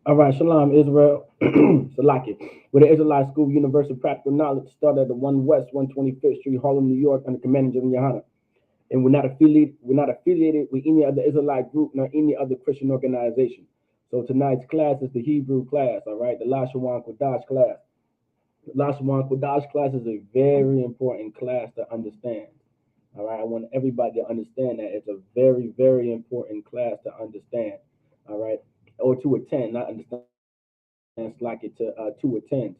All right, Shalom, Israel. Salaki. With the Israelite School of Universal Practical Knowledge started at the 1 West 125th Street, Harlem, New York, under command of General Yohana. And we're not affiliated with any other Israelite group nor any other Christian organization. So tonight's class is the Hebrew class, all right, the Lashawan Qadash class. The Lashawan Qadash class is a very important class to understand. All right, I want everybody to understand that it's a very, very important class to understand. All right, or to attend, not understand. It's like it to attend.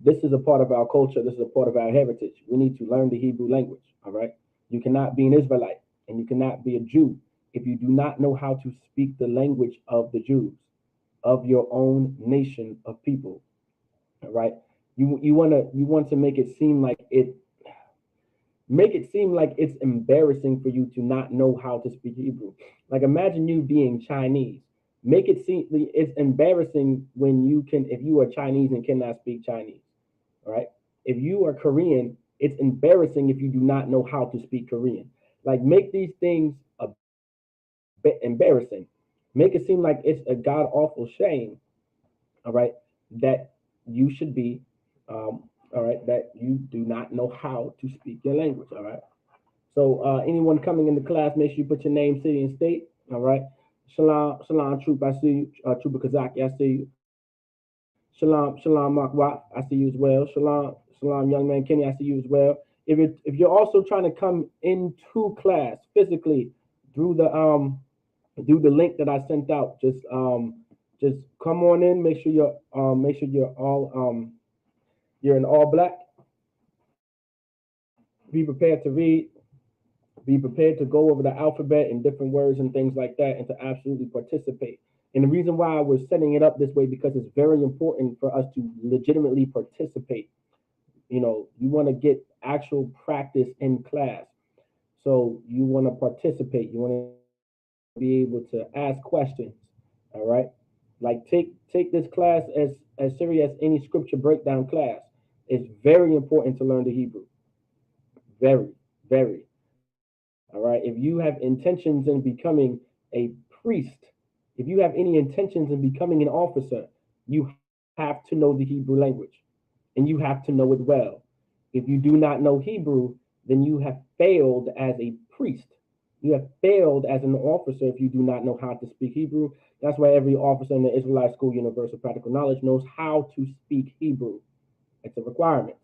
This is a part of our culture. This is a part of our heritage. We need to learn the Hebrew language. All right, you cannot be an Israelite and you cannot be a Jew if you do not know how to speak the language of the Jews, of your own nation of people. All right, you want to make it seem like it's embarrassing for you to not know how to speak Hebrew. Like imagine you being Chinese. Make it seem it's embarrassing when you can if you are Chinese and cannot speak Chinese. All right. If you are Korean, it's embarrassing if you do not know how to speak Korean. Like make these things a bit embarrassing. Make it seem like it's a god awful shame. All right, that you should be. All right, that you do not know how to speak your language. All right. So anyone coming in the class, make sure you put your name, city, and state. All right. Shalom, shalom, troop. I see you. Trooper Kazaki, I see you. Shalom, shalom, Mark Watt. I see you as well. Shalom, shalom, young man Kenny. I see you as well. If you're also trying to come into class physically through the link that I sent out, just come on in. Make sure you're in all black. Be prepared to read. Be prepared to go over the alphabet and different words and things like that and to absolutely participate. And the reason why we're setting it up this way because it's very important for us to legitimately participate. You want to get actual practice in class. So you want to participate. You want to be able to ask questions. All right? Like take this class as serious as any scripture breakdown class. It's very important to learn the Hebrew. Very, very. All right. If you have intentions in becoming a priest, if you have any intentions in becoming an officer, you have to know the Hebrew language and you have to know it well. If you do not know Hebrew, then you have failed as a priest. You have failed as an officer if you do not know how to speak Hebrew. That's why every officer in the Israelite School Universal Practical Knowledge knows how to speak Hebrew. It's a requirement.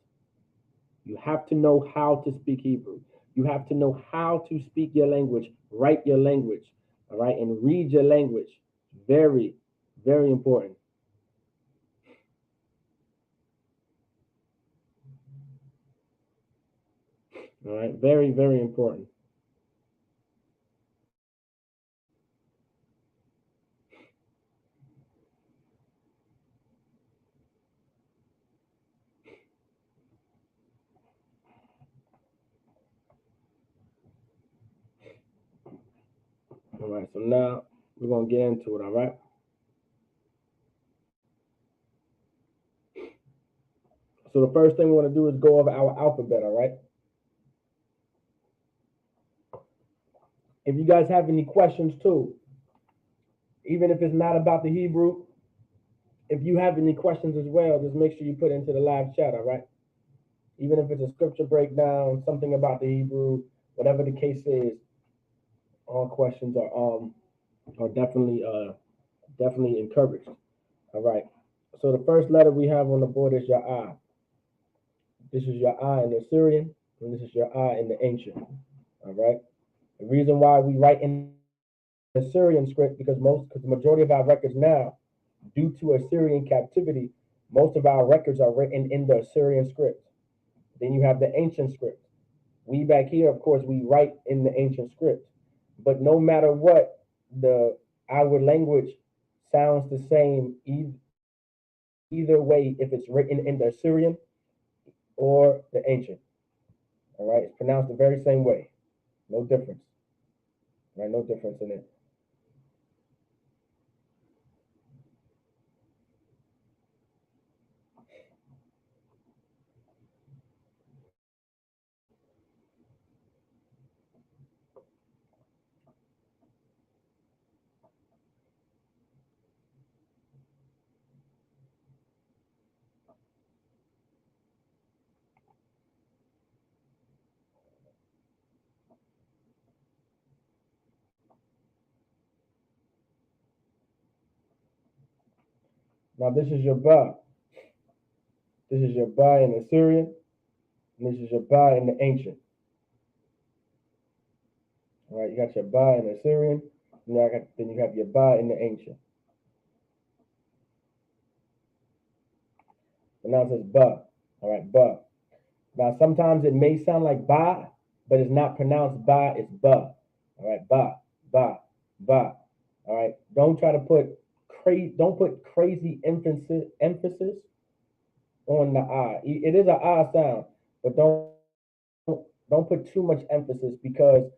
You have to know how to speak Hebrew. You have to know how to speak your language, write your language, all right, and read your language. Very, very important. All right, very, very important. All right, so now we're gonna get into it. All right. So the first thing we want to do is go over our alphabet. All right. If you guys have any questions too, even if it's not about the Hebrew, if you have any questions as well, just make sure you put it into the live chat. All right. Even if it's a scripture breakdown, something about the Hebrew, whatever the case is, all questions are definitely encouraged. All right. So the first letter we have on the board is your I. This is your I in the Syrian, and this is your I in the ancient. All right. The reason why we write in the Syrian script because the majority of our records now, due to Assyrian captivity, most of our records are written in the Assyrian script. Then you have the ancient script. We back here, of course, we write in the ancient script. But no matter what, the our language sounds the same either way if it's written in the Assyrian or the ancient. All right, it's pronounced the very same way. No difference. Right, no difference in it. Now this is your ba. This is your ba in the Syrian, and this is your ba in the ancient. All right, you got your ba in the Syrian, and then you have your ba in the ancient. And now it says ba. All right, ba. Now sometimes it may sound like ba, but it's not pronounced ba, it's ba. All right, ba, ba, ba. All right. Don't try to put crazy emphasis on the I. It is an I sound, but don't put too much emphasis because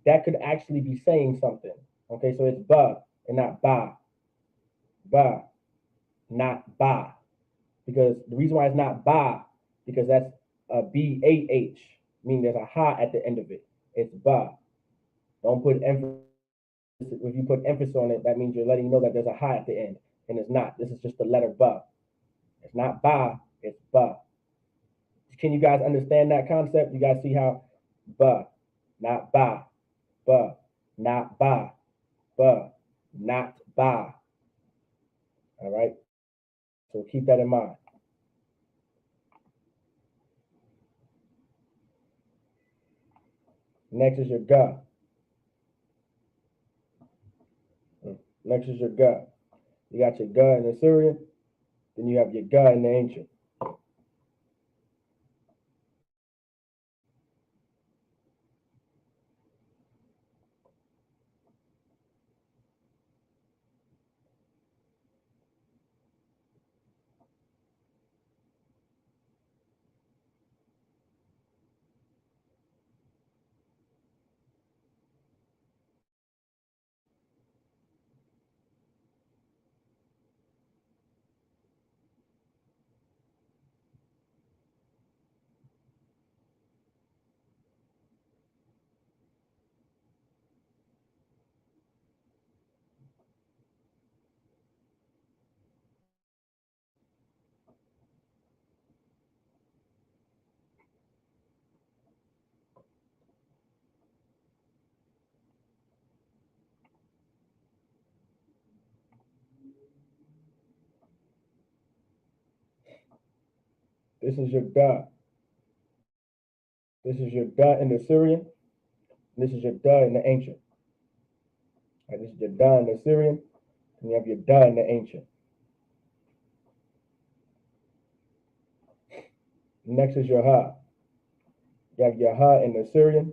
that could actually be saying something. Okay, so it's ba and not ba. Ba, not ba. Because the reason why it's not ba, because that's a B-A-H, meaning there's a ha at the end of it. It's ba. Don't put emphasis. If you put emphasis on it, that means you're letting you know that there's a ha at the end, and it's not. This is just the letter ba. It's not ba, it's ba. Can you guys understand that concept? You guys see how ba, not ba, ba, not ba, ba, not ba. All right. So keep that in mind. Next is your ga. Next is your ga. You got your ga in the Syrian, then you have your ga in the ancient. This is your ga. This is your da in the Syrian. This is your da in the ancient. Right, this is your da in the Syrian, and you have your da in the ancient. Next is your ha. You have your ha in the Syrian,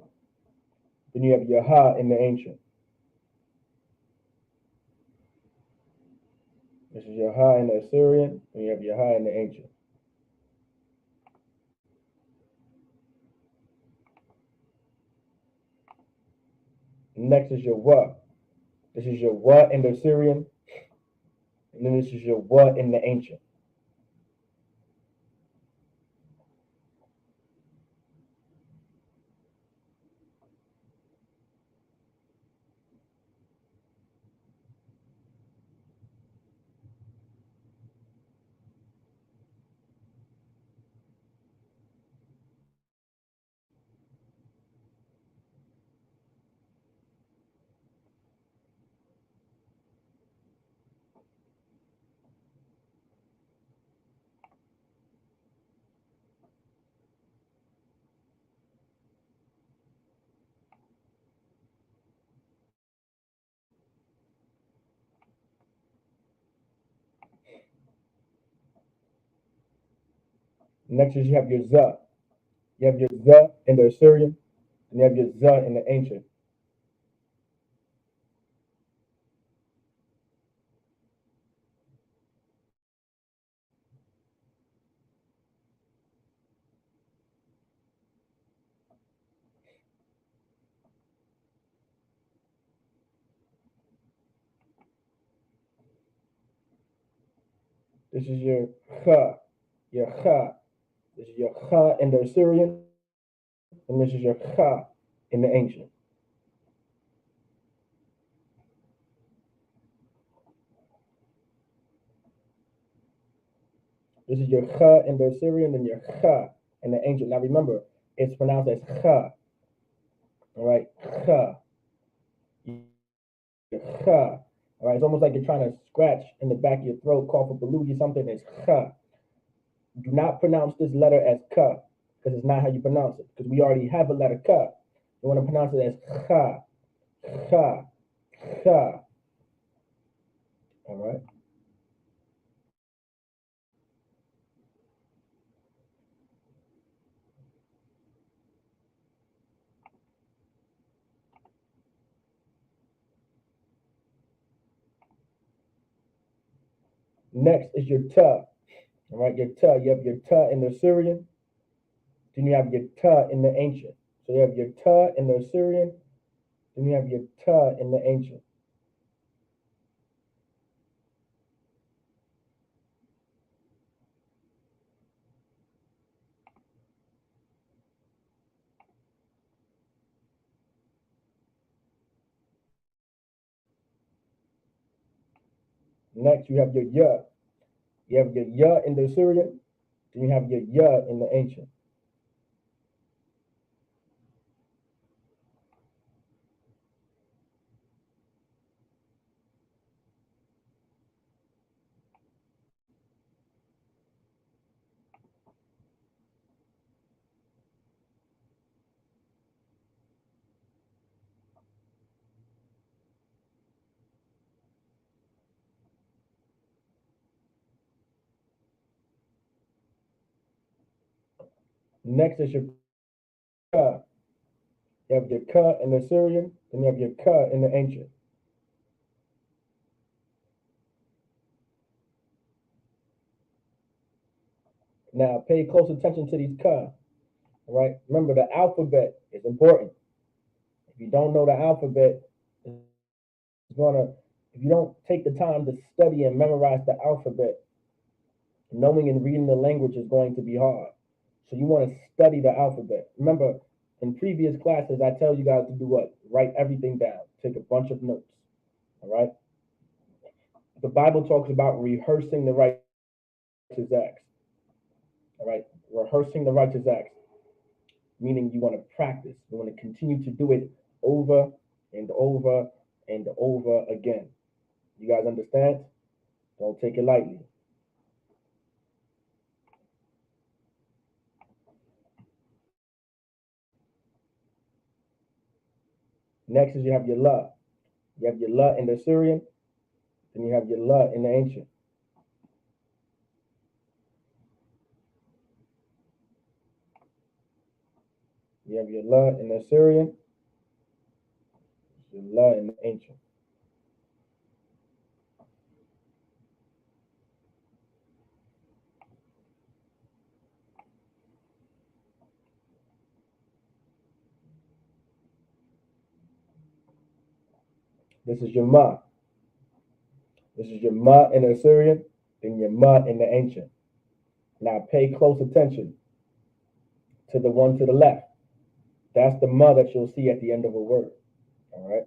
then you have your ha in the ancient. This is your ha in the Syrian, and you have your ha in the ancient. Next is your wa. This is your wa in the Syrian, and then this is your wa in the ancient. Next is you have your za. You have your za in the Syrian, and you have your za in the ancient. This is your kha. Your kha. This is your kha in the Syrian, and this is your kha in the ancient. This is your kha in the Syrian and your kha in the ancient. Now remember, it's pronounced as kha. All right, kha, your kha. All right, it's almost like you're trying to scratch in the back of your throat, cough up a loogie, something. It's cha. Do not pronounce this letter as ka, because it's not how you pronounce it. Because we already have a letter ka. You want to pronounce it as cha, cha, cha. All right. Next is your ta. All right, your ta. You have your ta in the Syrian. Then you have your ta in the ancient. So you have your ta in the Syrian. Then you have your ta in the ancient. Next, you have your ya. You have your ya in the Syrian. Then you have your ya in the ancient. Next is your ka. You have your ka in the Syrian. Then you have your ka in the ancient. Now, pay close attention to these ka. All right. Remember, the alphabet is important. If you don't know the alphabet, it's gonna. If you don't take the time to study and memorize the alphabet, knowing and reading the language is going to be hard. So you want to study the alphabet. Remember, in previous classes, I tell you guys to do what? Write everything down. Take a bunch of notes. All right. The Bible talks about rehearsing the righteous acts. All right. Rehearsing the righteous acts, meaning you want to practice. You want to continue to do it over and over and over again. You guys understand? Don't take it lightly. Next is you have your la. You have your la in the Syrian, then you have your la in the ancient. You have your la in the Syrian, your la in the ancient. This is your ma. This is your ma in the Syrian, then your ma in the ancient. Now pay close attention to the one to the left. That's the ma that you'll see at the end of a word. All right.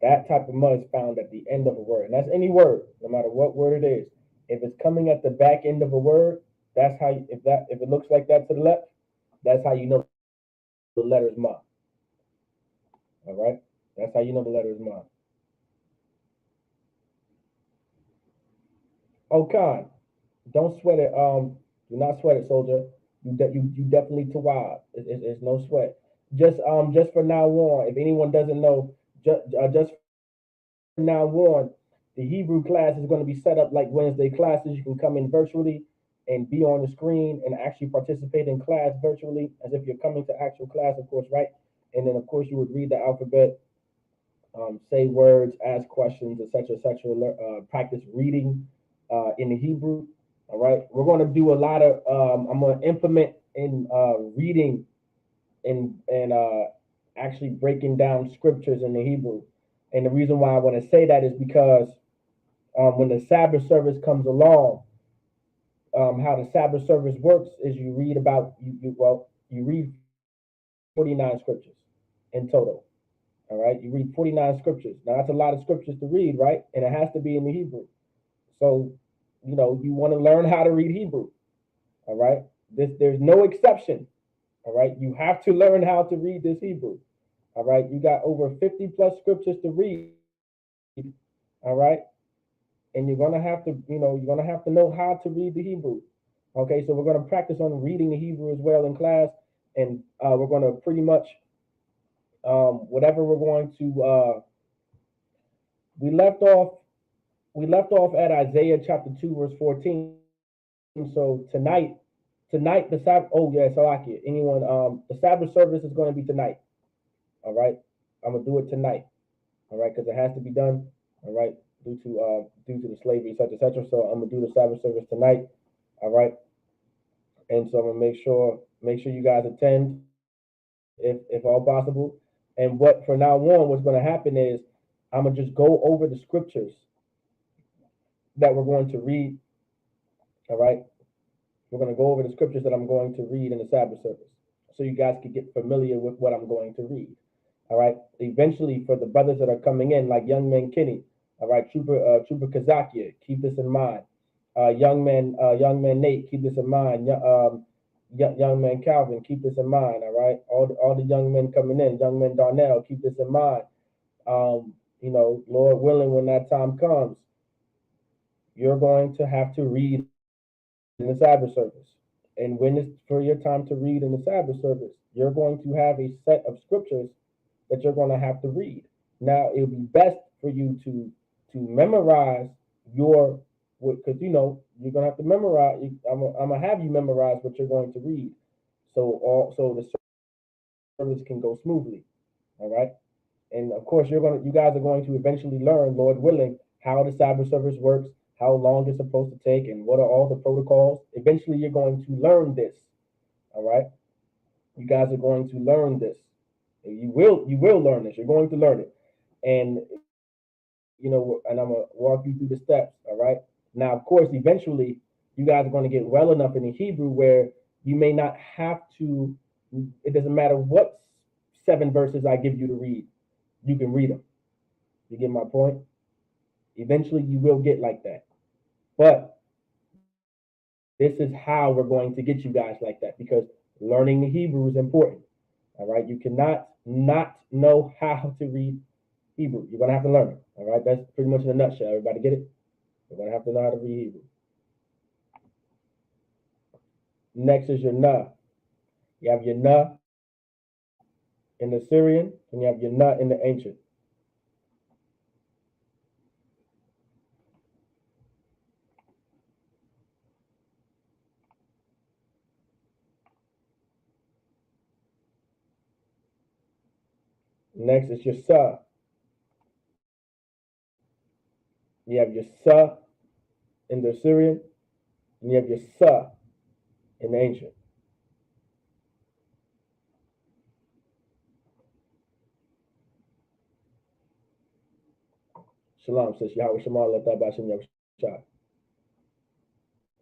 That type of ma is found at the end of a word. And that's any word, no matter what word it is. If it's coming at the back end of a word, that's how you, if it looks like that to the left, that's how you know the letter is ma. All right. That's how you know the letter is ma. Oh, Khan, don't sweat it. Do not sweat it, soldier. You definitely tawab. It's no sweat. Just for now on, if anyone doesn't know, just for now on, the Hebrew class is going to be set up like Wednesday classes. You can come in virtually and be on the screen and actually participate in class virtually as if you're coming to actual class, of course, right? And then of course you would read the alphabet, say words, ask questions, etc., etc. Practice reading in the Hebrew. All right, we're going to do a lot of. I'm going to implement in reading and actually breaking down scriptures in the Hebrew. And the reason why I want to say that is because when the Sabbath service comes along, how the Sabbath service works is you read about you read 49 scriptures in total. All right, you read 49 scriptures. Now that's a lot of scriptures to read, right? And it has to be in the Hebrew. So, you want to learn how to read Hebrew. All right, there's no exception. All right, you have to learn how to read this Hebrew. All right, you got over 50 plus scriptures to read. All right, and you're gonna have to, you're gonna have to know how to read the Hebrew. Okay, so we're gonna practice on reading the Hebrew as well in class, and we're gonna pretty much whatever we're going to. We left off. We left off at Isaiah chapter 2 verse 14. So tonight the Sabbath. Oh yeah, Salakia. Anyone? The Sabbath service is going to be tonight. All right, I'm gonna do it tonight. All right, because it has to be done. All right, due to the slavery, such etc. So I'm gonna do the Sabbath service tonight. All right, and so I'm gonna make sure you guys attend if all possible. And what for now on, what's gonna happen is I'm gonna just go over the scriptures that we're going to read. All right, we're gonna go over the scriptures that I'm going to read in the Sabbath service, so you guys can get familiar with what I'm going to read. All right. Eventually, for the brothers that are coming in, like Young Man Kenny, all right, Trooper Kazakia, keep this in mind. Young man Nate, keep this in mind. Young Man Calvin, keep this in mind. All right. All the young men coming in, Young Man Darnell, keep this in mind. Lord willing, when that time comes, you're going to have to read in the Sabbath service. And when it's for your time to read in the Sabbath service, you're going to have a set of scriptures that you're going to have to read. Now, it would be best for you to memorize your, because you're going to have to memorize. I'm gonna have you memorize what you're going to read, so the service can go smoothly. All right, and of course you guys are going to eventually learn, Lord willing, how the Sabbath service works, how long it's supposed to take, and what are all the protocols. Eventually, you're going to learn this. All right, you guys are going to learn this. You will learn this. You're going to learn it, and and I'm gonna walk you through the steps. All right. Now, of course, eventually, you guys are going to get well enough in the Hebrew where you may not have to. It doesn't matter what 7 verses I give you to read. You can read them. You get my point? Eventually, you will get like that. But this is how we're going to get you guys like that, because learning the Hebrew is important. All right. You cannot not know how to read Hebrew. You're going to have to learn it. All right. That's pretty much in a nutshell. Everybody get it? You're going to have to know how to read Hebrew. Next is your na. You have your na in the Syrian, and you have your na in the ancient. Next is your sa. You have your sa in the Syrian, and you have your sa in the ancient. Shalom says Yahweh Shema Latah Bashem Yahweh Shah.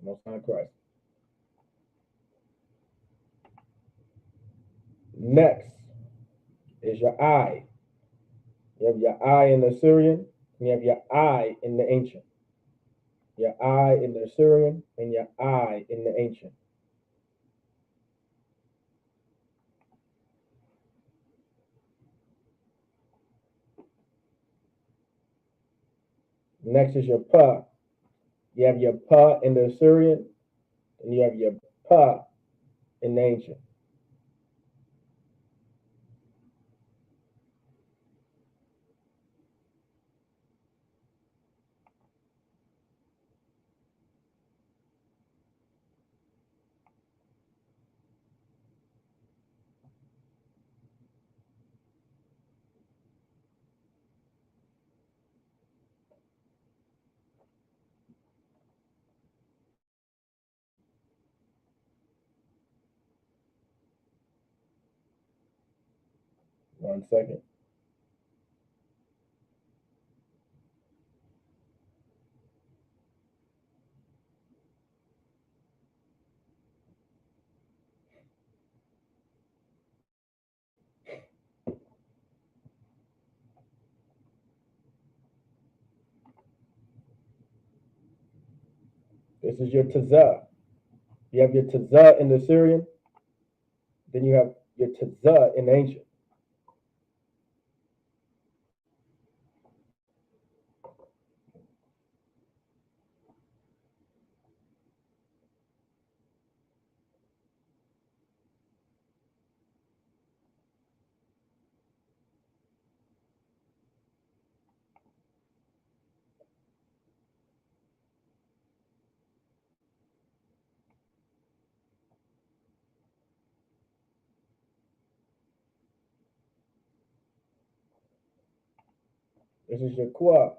Most High Christ. Next is your I. You have your I in the Syrian, and you have your I in the ancient. Your I in the Syrian, and your I in the ancient. Next is your pa. You have your pa in the Syrian, and you have your pa in the ancient. One second. This is your tazah. You have your tazah in the Syrian, then you have your tazah in the ancient. This is your kwa.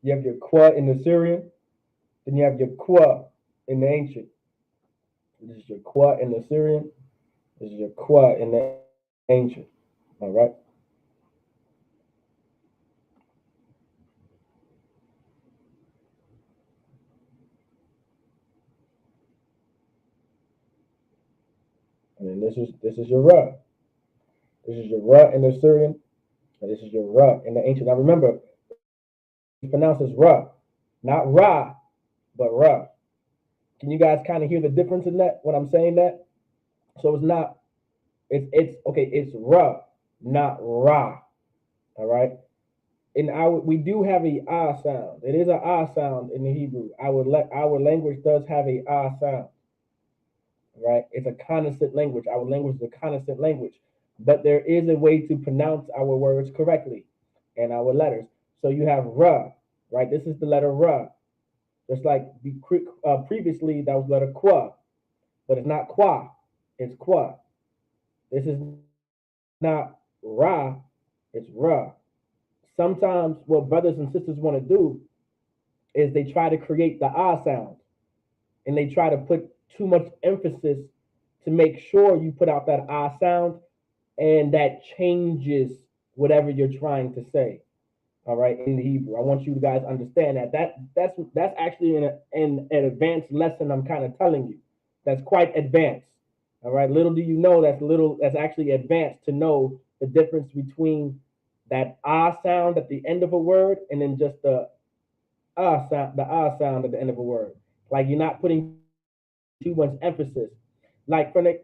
You have your kwa in the Syrian, then you have your kwa in the ancient. This is your kwa in the Syrian. This is your kwa in the ancient. All right. And then this is your ra. This is your ra in the Syrian, and this is your ra in the ancient. Now remember, it's pronounced as ra, not ra, but ra. Can you guys kind of hear the difference in that when I'm saying that? So it's not. It's okay. It's ra, not ra. All right. In our we do have a ah sound. It is a ah sound in the Hebrew. Our language does have a ah sound, right? It's a consonant language. Our language is a consonant language, but there is a way to pronounce our words correctly and our letters. So you have ra, right? This is the letter ra. Just like previously, that was letter qua, but it's not qua, it's qua. This is not ra, it's ra. Sometimes what brothers and sisters want to do is they try to create the ah sound and they try to put too much emphasis to make sure you put out that ah sound, and that changes whatever you're trying to say. All right, in the Hebrew, I want you guys to understand that's actually an advanced lesson I'm kind of telling you. That's quite advanced. All right, little do you know that's actually advanced to know the difference between that ah sound at the end of a word and then just the ah sound at the end of a word. Like you're not putting too much emphasis. Like for an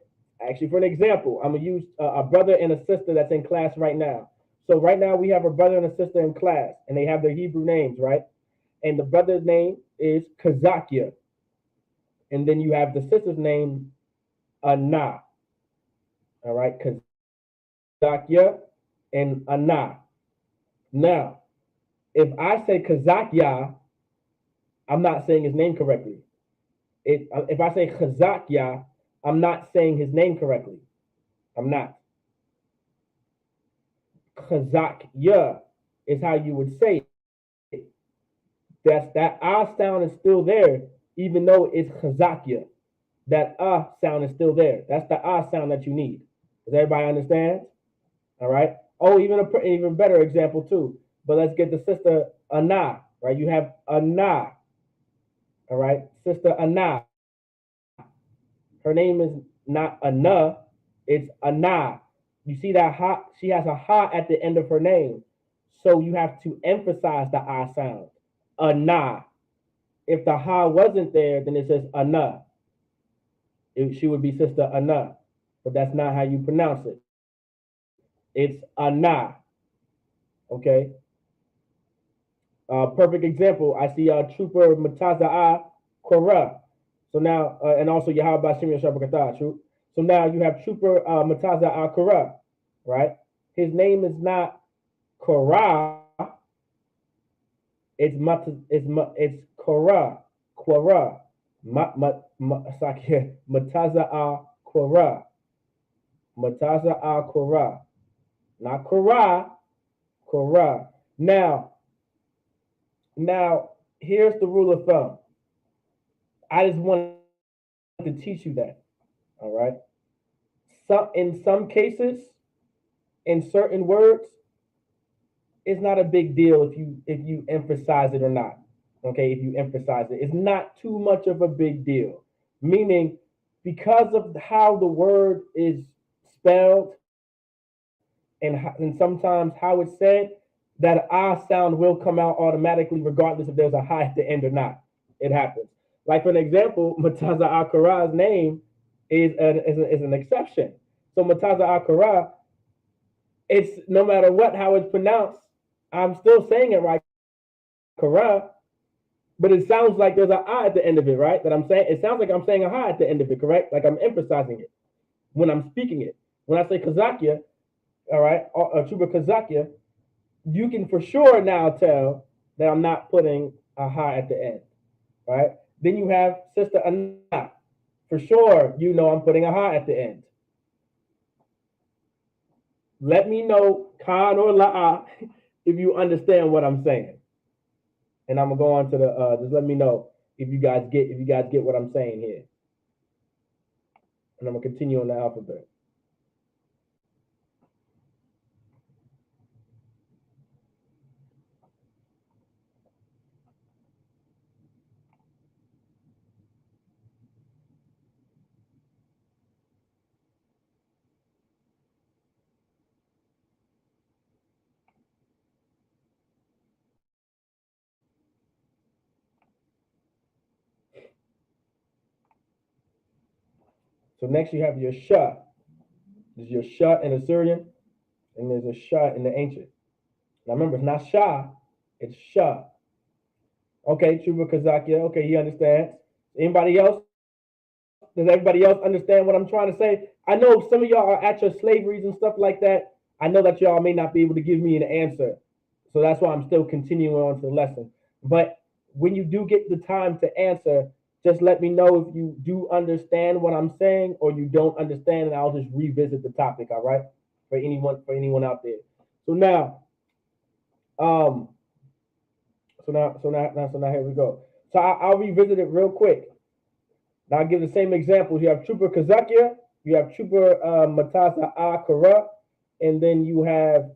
example, I'm gonna use a brother and a sister that's in class right now. So right now we have a brother and a sister in class, and they have their Hebrew names, right? And the brother's name is Kazakia, and then you have the sister's name Anna. All right, Kazakia and Anna. Now, if I say Kazakia, I'm not saying his name correctly. If I say Kazakia, I'm not saying his name correctly. I'm not. Kazakya is how you would say it. That ah sound is still there, even though it's Kazakya. That ah sound is still there. That's the ah sound that you need. Does everybody understand? All right. Oh, even better example too. But let's get the sister Anna. Right. You have Anna. All right. Sister Anna. Her name is not Anna. It's Anna. You see that ha? She has a ha at the end of her name. So you have to emphasize the ah sound. Anna. If the ha wasn't there, then it says Anna. She would be sister Anna. But that's not how you pronounce it. It's Anna. Okay. Perfect example. I see Trooper Mataza'a Korah. So now, and also Yahweh Shimon Shabakata. So now you have Trooper Mataza'a Korah, right? His name is not Korah. It's Korah. Korah. Mataza'a Korah. Mataza'a Korah. Not Korah. Korah. Now, here's the rule of thumb. I just wanted to teach you that. All right. In some cases, in certain words, it's not a big deal if you emphasize it or not. Okay, if you emphasize it, it's not too much of a big deal. Meaning, because of how the word is spelled and sometimes how it's said, that ah sound will come out automatically, regardless if there's a ha at the end or not. It happens. Like for an example, Mataza Akara's name is an exception. So Mataza Akara, it's no matter what how it's pronounced, I'm still saying it right, Kara, but it sounds like there's a ah at the end of it, right? That I'm saying it sounds like I'm saying a ha at the end of it, correct? Like I'm emphasizing it when I'm speaking it. When I say Kazakia, all right, or Chuba Kazakia, you can for sure now tell that I'm not putting a ha at the end, right? Then you have Sister Anna. For sure, you know I'm putting a ha at the end. Let me know, Khan or La'a, if you understand what I'm saying. And I'm gonna go on to the just let me know if you guys get what I'm saying here. And I'm gonna continue on the alphabet. So next you have your sha. There's your sha in Assyrian, and there's a sha in the ancient. Now remember, it's not sha, it's sha. Okay, Chuba Kazakia. Okay, he understands. Anybody else? Does everybody else understand what I'm trying to say? I know some of y'all are at your slaveries and stuff like that. I know that y'all may not be able to give me an answer. So that's why I'm still continuing on to the lesson. But when you do get the time to answer, just let me know if you do understand what I'm saying or you don't understand, and I'll just revisit the topic, all right? For anyone out there. So now, um, so now here we go. So I'll revisit it real quick. Now I'll give the same examples. You have Trooper Kazakia, you have Trooper Matasa Akara, and then you have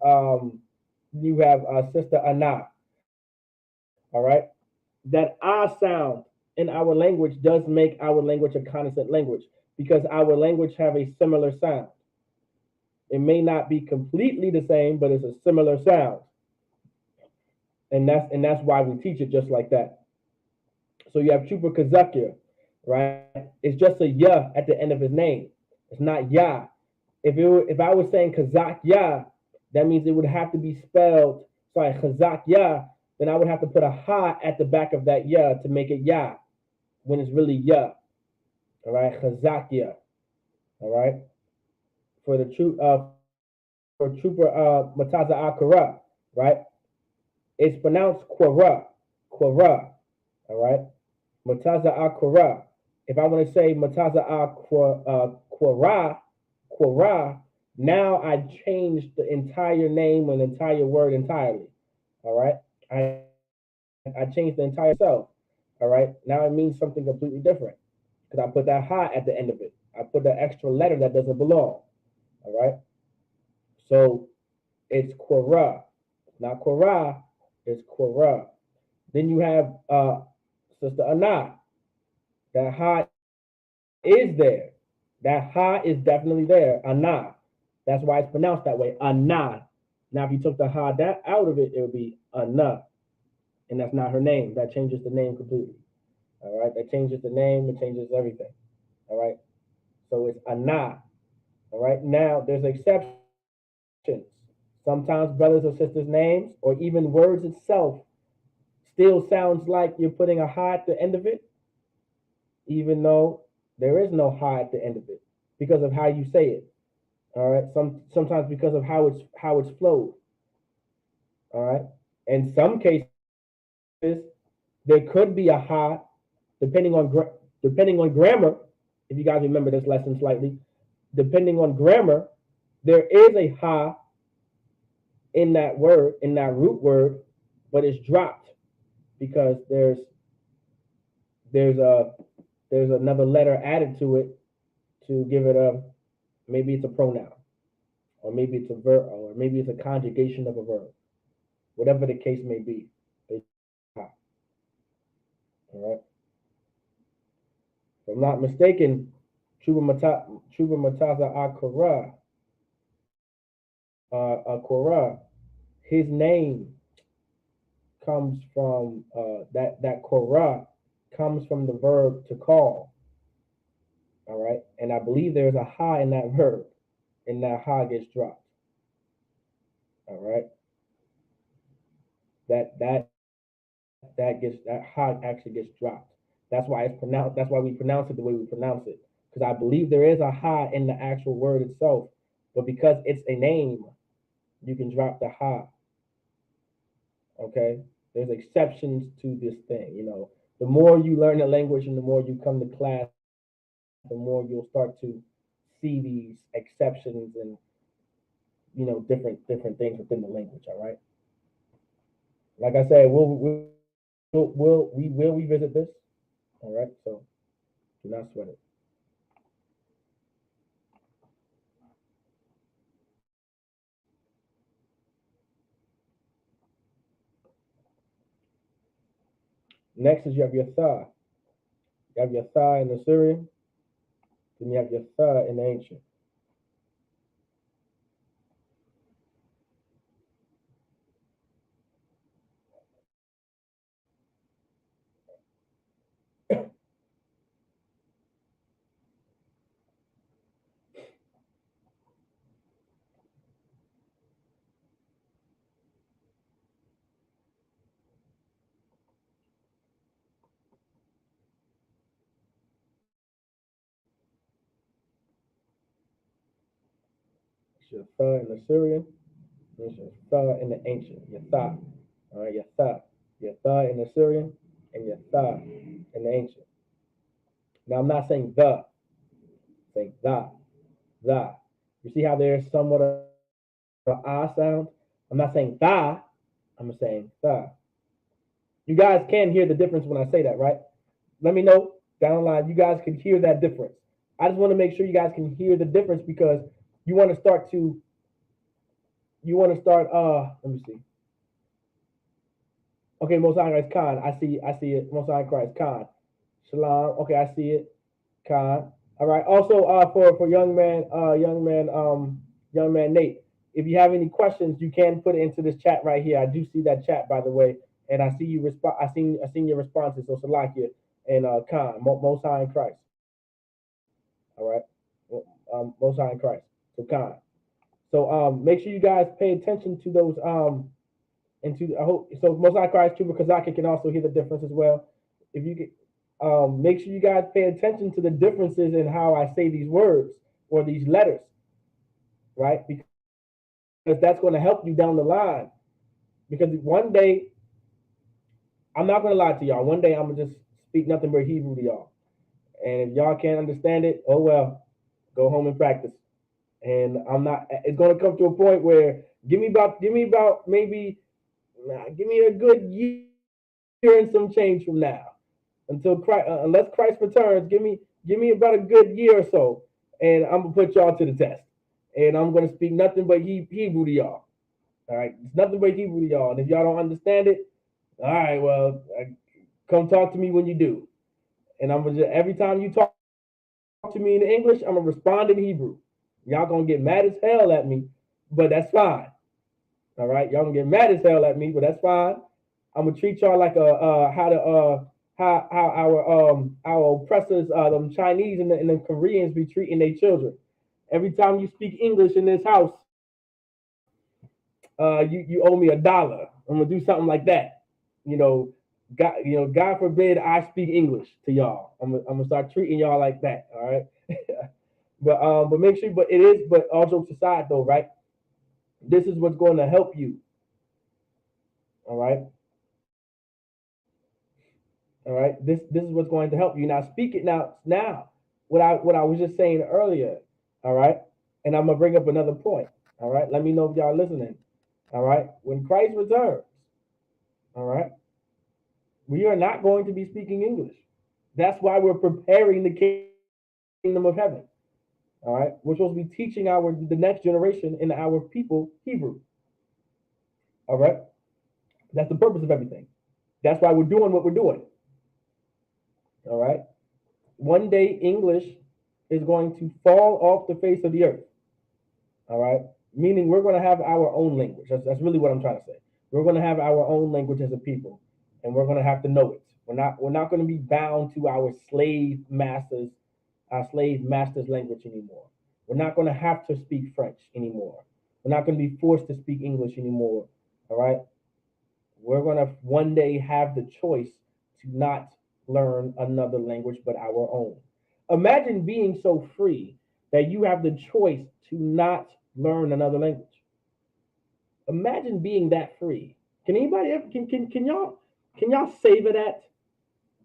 Sister Ana. All right. That ah sound in our language does make our language a consonant language because our language have a similar sound. It may not be completely the same, but it's a similar sound. And that's why we teach it just like that. So you have Chupa Kazakia, right? It's just a ya at the end of his name. It's not ya. If I was saying Kazak ya, that means it would have to be spelled, sorry, Kazak ya, then I would have to put a ha at the back of that ya to make it ya when it's really ya. All right, Kazak ya. All right. For the for trooper Mataza Akara, right? It's pronounced Quara. Quara. All right. Mataza Akara. If I want to say Mataza Quara, Quara, now I changed the entire name and entire word entirely. All right. I changed the entire self. All right. Now it means something completely different because I put that ha at the end of it. I put the extra letter that doesn't belong. All right. So it's Quora. Not Quora, it's Quora. Then you have Sister Ana. That ha is there. That ha is definitely there. Ana. That's why it's pronounced that way. Ana. Now, if you took the ha that out of it, it would be Ana. And that's not her name. That changes the name completely. All right. That changes the name. It changes everything. All right. So it's Ana. All right. Now, there's exceptions. Sometimes brothers or sisters' names or even words itself still sounds like you're putting a ha at the end of it, even though there is no ha at the end of it because of how you say it. All right. Sometimes because of how it's flowed. All right. In some cases, there could be a ha depending on grammar. If you guys remember this lesson slightly, depending on grammar, there is a ha in that word, in that root word, but it's dropped because there's a there's another letter added to it to give it a, maybe it's a pronoun, or maybe it's a verb, or maybe it's a conjugation of a verb, whatever the case may be. All right. If I'm not mistaken, Chuba Mataza Akora, his name comes from that Korah comes from the verb to call. All right. And I believe there's a ha in that verb, and that ha gets dropped. All right. That ha actually gets dropped. That's why it's pronounced. That's why we pronounce it the way we pronounce it. Because I believe there is a ha in the actual word itself, but because it's a name, you can drop the ha. Okay. There's exceptions to this thing. The more you learn the language and the more you come to class, the more you'll start to see these exceptions and different things within the language. All right. Like I said, we will revisit this. All right, so do not sweat it. Next is you have your tha. You have your tha in the Syrian, then you have your tha in the ancient. It's your tha in the Syrian, and it's your tha in the ancient. Your tha. All right, your tha. Your tha in the Syrian, and your tha in the ancient. Now I'm not saying the, saying the. You see how there's somewhat of an ah sound? I'm not saying the, I'm saying the. You guys can hear the difference when I say that, right? Let me know down the line. You guys can hear that difference. I just want to make sure you guys can hear the difference because you want to start to, let me see. Okay, Most High Christ Khan. I see it. Most High Christ Khan. Shalom. Okay, I see it. Khan. All right. Also, for young man Nate, if you have any questions, you can put it into this chat right here. I do see that chat, by the way, and I see you respond. I seen your responses. So Salakia and Khan, Most High in Christ. All right. Most High in Christ. So Khan. So make sure you guys pay attention to those I hope so. Most High Christ too, because Kazaki can also hear the difference as well. If you can, make sure you guys pay attention to the differences in how I say these words or these letters, right? Because that's going to help you down the line. Because one day, I'm not going to lie to y'all. One day, I'm going to just speak nothing but Hebrew to y'all. And if y'all can't understand it, oh well, go home and practice. And I'm not. It's going to come to a point where give me about maybe, give me a good year and some change from now until Christ, unless Christ returns. Give me about a good year or so, and I'm gonna put y'all to the test. And I'm gonna speak nothing but Hebrew to y'all. All right, it's nothing but Hebrew to y'all. And if y'all don't understand it, all right, well, come talk to me when you do. And I'm gonna just, every time you talk to me in English, I'm gonna respond in Hebrew. Y'all gonna get mad as hell at me, but that's fine. All right, y'all gonna get mad as hell at me, but that's fine. I'm gonna treat y'all like how our oppressors, them Chinese and the Koreans be treating their children. Every time you speak English in this house, you owe me $1. I'm gonna do something like that. You know, God forbid I speak English to y'all. I'm gonna start treating y'all like that. All right. But make sure. But it is. But all jokes aside, though, right? This is what's going to help you. All right. All right. This is what's going to help you. Now speak it now. What I was just saying earlier. All right. And I'm gonna bring up another point. All right. Let me know if y'all listening. All right. When Christ returns, all right, we are not going to be speaking English. That's why we're preparing the kingdom of heaven. All right. We're supposed to be teaching the next generation and our people Hebrew. All right. That's the purpose of everything. That's why we're doing what we're doing. All right. One day English is going to fall off the face of the earth. All right. Meaning we're going to have our own language. That's really what I'm trying to say. We're going to have our own language as a people, and we're going to have to know it. We're not going to be bound to our slave masters language anymore. We're not going to have to speak French anymore. We're not going to be forced to speak English anymore. All right. We're going to one day have the choice to not learn another language but our own. Imagine being so free that you have the choice to not learn another language. Imagine being that free. Can anybody ever, can y'all savor that?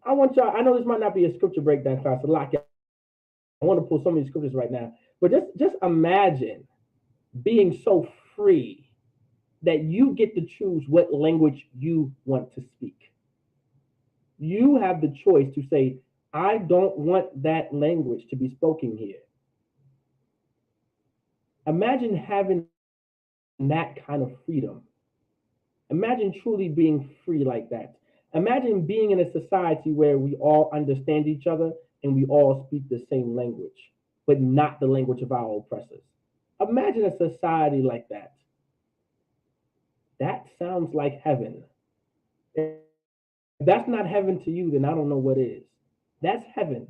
I want y'all. I know this might not be a scripture breakdown class, a lot. I want to pull some of these scriptures right now, but just imagine being so free that you get to choose what language you want to speak. You have the choice to say, I don't want that language to be spoken here. Imagine having that kind of freedom. Imagine truly being free like that. Imagine being in a society where we all understand each other and we all speak the same language, but not the language of our oppressors. Imagine a society like that. That sounds like heaven. If that's not heaven to you, then I don't know what is. That's heaven.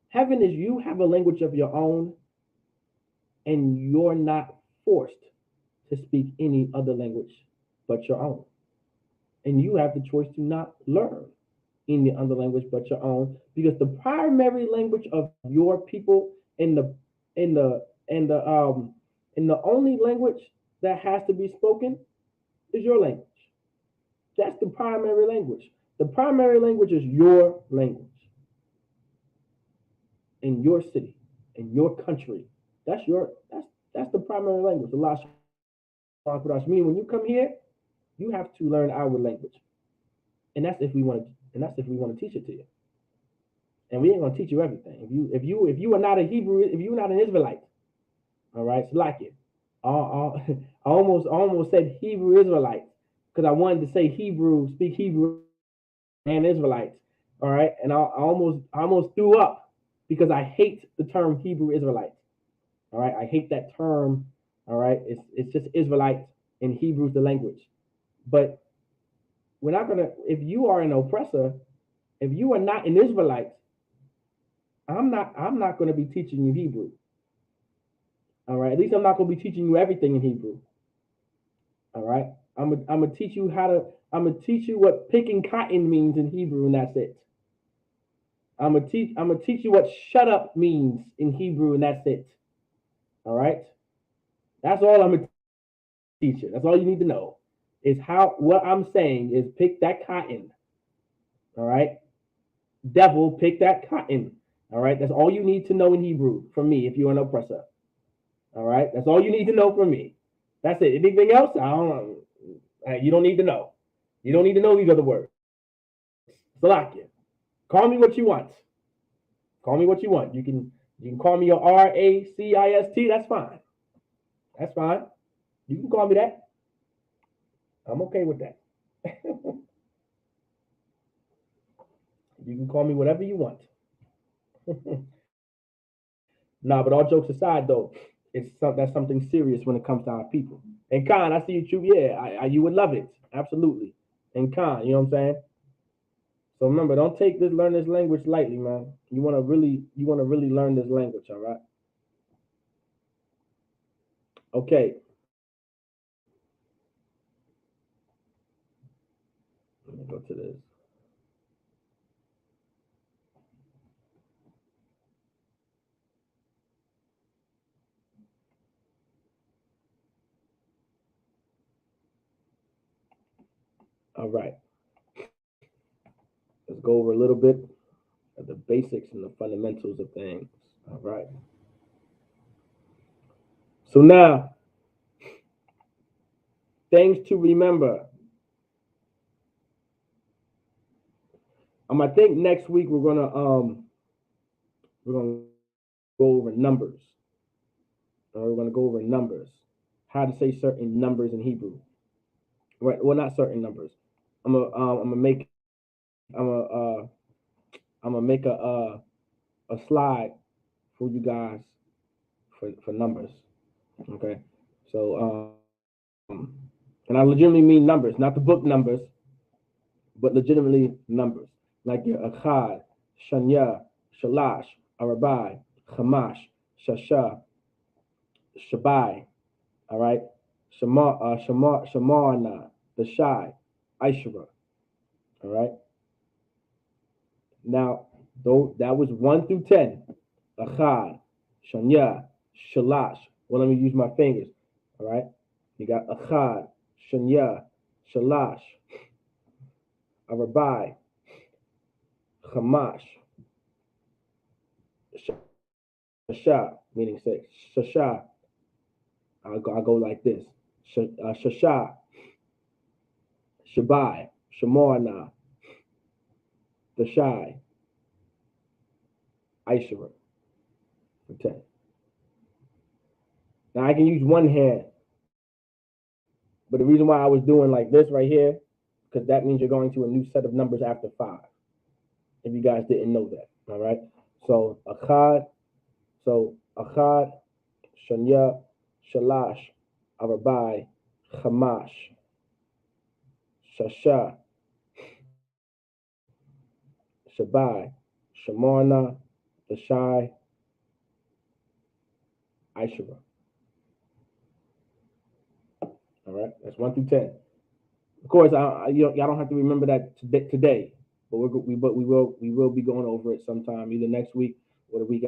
Heaven is you have a language of your own and you're not forced to speak any other language but your own. And you have the choice to not learn any other language but your own because the primary language of your people in the in the in the only language that has to be spoken is your language. That's the primary language. The primary language is your language in your city, in your country. That's the primary language. The Lashawan Qadash. Meaning when you come here, you have to learn our language, and that's if we want to. And that's if we want to teach it to you. And we ain't gonna teach you everything. If you are not a Hebrew, if you're not an Israelite, all right, so like it. I almost said Hebrew Israelites because I wanted to say Hebrew, speak Hebrew and Israelites. All right, and I almost threw up because I hate the term Hebrew Israelites. All right, I hate that term. All right, it's just Israelites and Hebrew's the language. But we're not gonna. If you are an oppressor, if you are not an Israelite, I'm not gonna be teaching you Hebrew. All right, at least I'm not gonna be teaching you everything in Hebrew. All right, I'm gonna teach you how to. I'm gonna teach you what picking cotton means in Hebrew, and that's it. I'm gonna teach you what shut up means in Hebrew, and that's it. All right, that's all I'm gonna teach you. That's all you need to know. Is how what I'm saying is pick that cotton. All right, devil, pick that cotton. All right, that's all you need to know in Hebrew from me if you're an oppressor. All right, that's all you need to know from me. That's it. Anything else? I don't know. You don't need to know. You don't need to know these other words. Salakia. Call me what you want. Call me what you want. You can call me your Racist. That's fine. That's fine. You can call me that. I'm okay with that. You can call me whatever you want. Nah, but all jokes aside, though, that's something serious when it comes to our people. And Khan, I see you, Troop. Yeah, you would love it. Absolutely. And Khan, you know what I'm saying? So remember, don't learn this language lightly, man. You want to really learn this language, all right? Okay. Let me go to this. All right. Let's go over a little bit of the basics and the fundamentals of things. All right. So now, things to remember. I think next week we're gonna go over numbers. We're gonna go over numbers. How to say certain numbers in Hebrew. Right. Well, not certain numbers. I'm gonna make a slide for you guys for numbers. Okay. So and I legitimately mean numbers, not the book numbers, but legitimately numbers. Like your Achad, Shanya, Shalash, Arabai, Chamash, Shasha, Shabai, all right? Shamarna, the Shai, Aishara, all right? Now, though that was 1 through 10. Achad, Shanya, Shalash. Well, let me use my fingers, all right? You got Achad, Shanya, Shalash, Arabai, Chamash, Shasha, meaning 6. Shasha, I'll go like this. Shasha, Shabai, Shemorna, Dashai, Aishara for 10. Now I can use one hand, but the reason why I was doing like this right here, because that means you're going to a new set of numbers after 5. If you guys didn't know that, all right? So Achad, Shanya, Shalash, Arabai, Chamash, Shasha, Shabai, Shemorna, Dashai, Aishara. All right, that's 1 through 10. Of course, y'all don't have to remember that today, but we will be going over it sometime, either next week or the week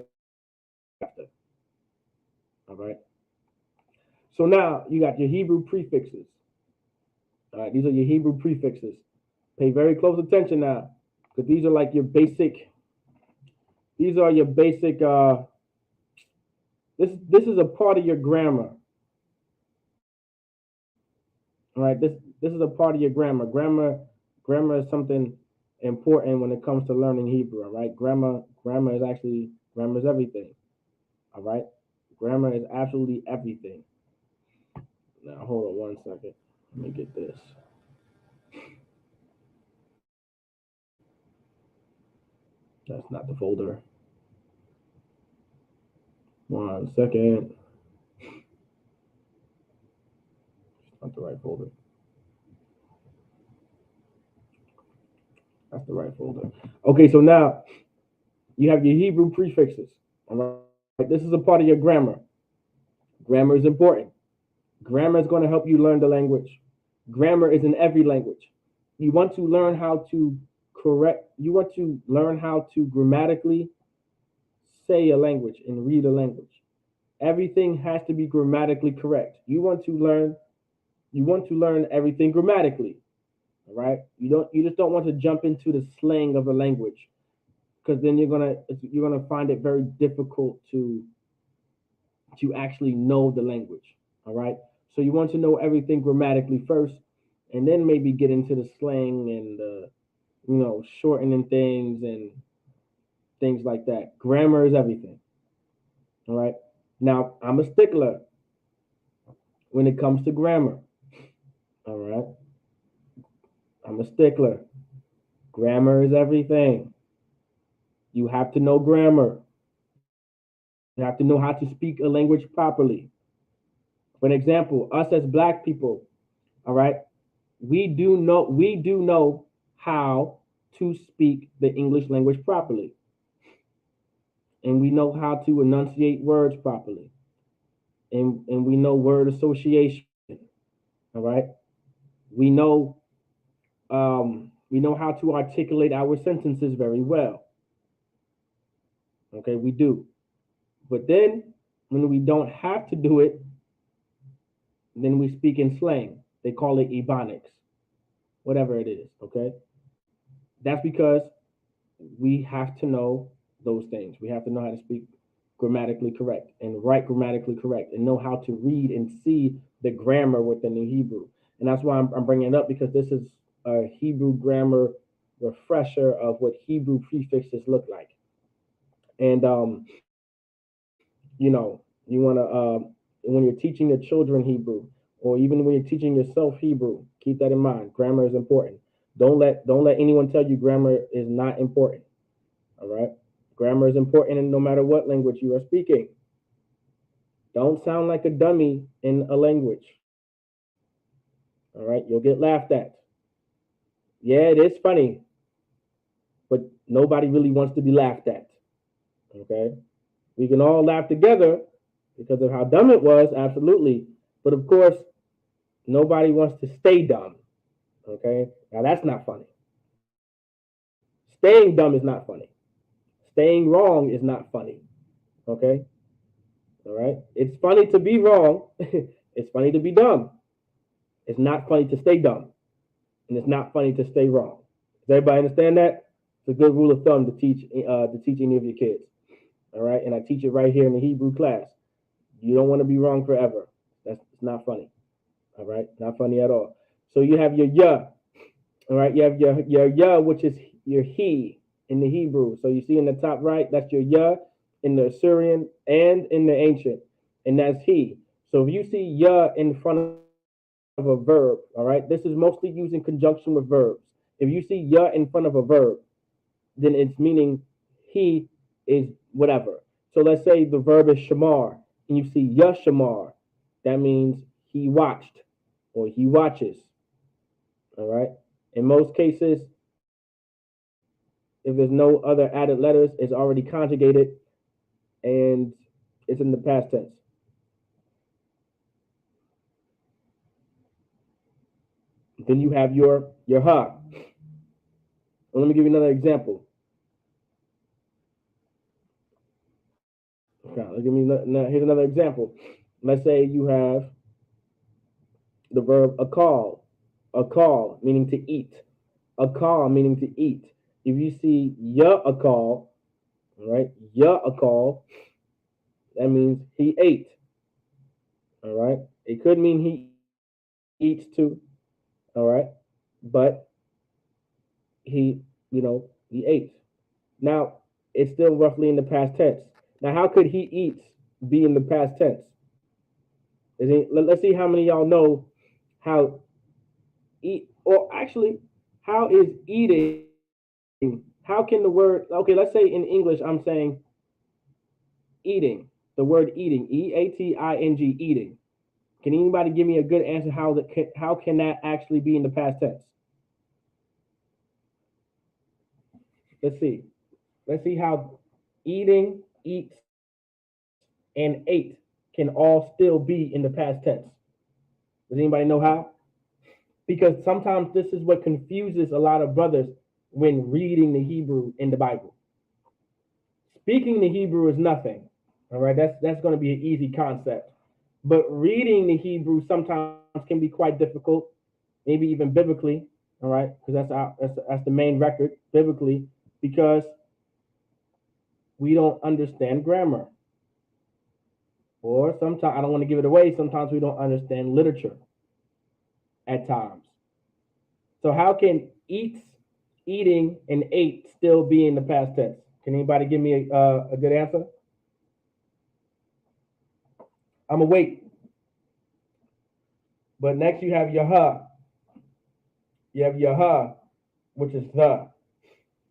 after. All right. So now you got your Hebrew prefixes. All right, these are your Hebrew prefixes. Pay very close attention now, because these are like your basic. These are your basic. This is a part of your grammar. All right, this is a part of your grammar. Grammar is something important when it comes to learning Hebrew. All right, grammar is everything. All right, grammar is absolutely everything. Now hold on 1 second. Let me get this. That's not the folder. 1 second. Not the right folder. That's the right folder. Okay, so now you have your Hebrew prefixes. All right, this is a part of your grammar. Grammar is important. Grammar is going to help you learn the language. Grammar is in every language. You want to learn how to learn how to grammatically say a language and read a language. Everything has to be grammatically correct. You want to learn everything grammatically. All right? You just don't want to jump into the slang of a language, because then you're gonna find it very difficult to actually know the language. All right? So you want to know everything grammatically first, and then maybe get into the slang and shortening things and things like that. Grammar is everything. All right. Now I'm a stickler when it comes to grammar. All right. I'm a stickler. Grammar is everything. You have to know grammar. You have to know how to speak a language properly. For an example, us as Black people, all right, we do know how to speak the English language properly. And we know how to enunciate words properly. And we know word association. All right. We know how to articulate our sentences very well. Okay, we do. But then when we don't have to do it, then we speak in slang. They call it ebonics, whatever it is. Okay. That's because we have to know those things. We have to know how to speak grammatically correct and write grammatically correct and know how to read and see the grammar within the Hebrew. And that's why I'm bringing it up, because this is a Hebrew grammar refresher of what Hebrew prefixes look like. And you want to when you're teaching your children Hebrew, or even when you're teaching yourself Hebrew, keep that in mind. Grammar is important. Don't let anyone tell you grammar is not important. All right, grammar is important, and no matter what language you are speaking. Don't sound like a dummy in a language. All right, you'll get laughed at. Yeah, it is funny, but nobody really wants to be laughed at. Okay, we can all laugh together because of how dumb it was, absolutely. But of course, nobody wants to stay dumb. Okay, now that's not funny. Staying dumb is not funny. Staying wrong is not funny. Okay, all right. It's funny to be wrong. It's funny to be dumb. It's not funny to stay dumb, and it's not funny to stay wrong. Does everybody understand that? It's a good rule of thumb to teach any of your kids. All right, and I teach it right here in the Hebrew class. You don't want to be wrong forever. It's not funny. All right, not funny at all. So you have your ya. All right, you have your ya, which is your he in the Hebrew. So you see in the top right, that's your ya in the Assyrian and in the ancient, and that's he. So if you see ya in front of a verb, all right, this is mostly used in conjunction with verbs. If you see ya in front of a verb, then it's meaning he is whatever. So let's say the verb is shamar, and you see ya shamar, that means he watched or he watches. All right. In most cases, if there's no other added letters, it's already conjugated and it's in the past tense. Then you have your ha. Well, let me give you another example. Okay, here's another example. Let's say you have the verb akal meaning to eat, akal meaning to eat. If you see ya akal, all right, ya akal, that means he ate. All right, it could mean he eats too. All right, but he ate. Now it's still roughly in the past tense. Now, how could he eats be in the past tense? Let's see how many of y'all know how eat, or actually, how is eating? How can the word? Okay, let's say in English, I'm saying eating. The word eating, eating, eating. Can anybody give me a good answer how can that actually be in the past tense? Let's see. Let's see how eating, eats, and ate can all still be in the past tense. Does anybody know how? Because sometimes this is what confuses a lot of brothers when reading the Hebrew in the Bible. Speaking the Hebrew is nothing. All right, that's going to be an easy concept. But reading the Hebrew sometimes can be quite difficult, maybe even biblically. All right, because that's the main record biblically, because we don't understand grammar, or sometimes I don't want to give it away. Sometimes we don't understand literature at times. So how can eats, eating, and ate still be in the past tense? Can anybody give me a good answer? I'm gonna wait. But next you have your ha. You have your ha, which is the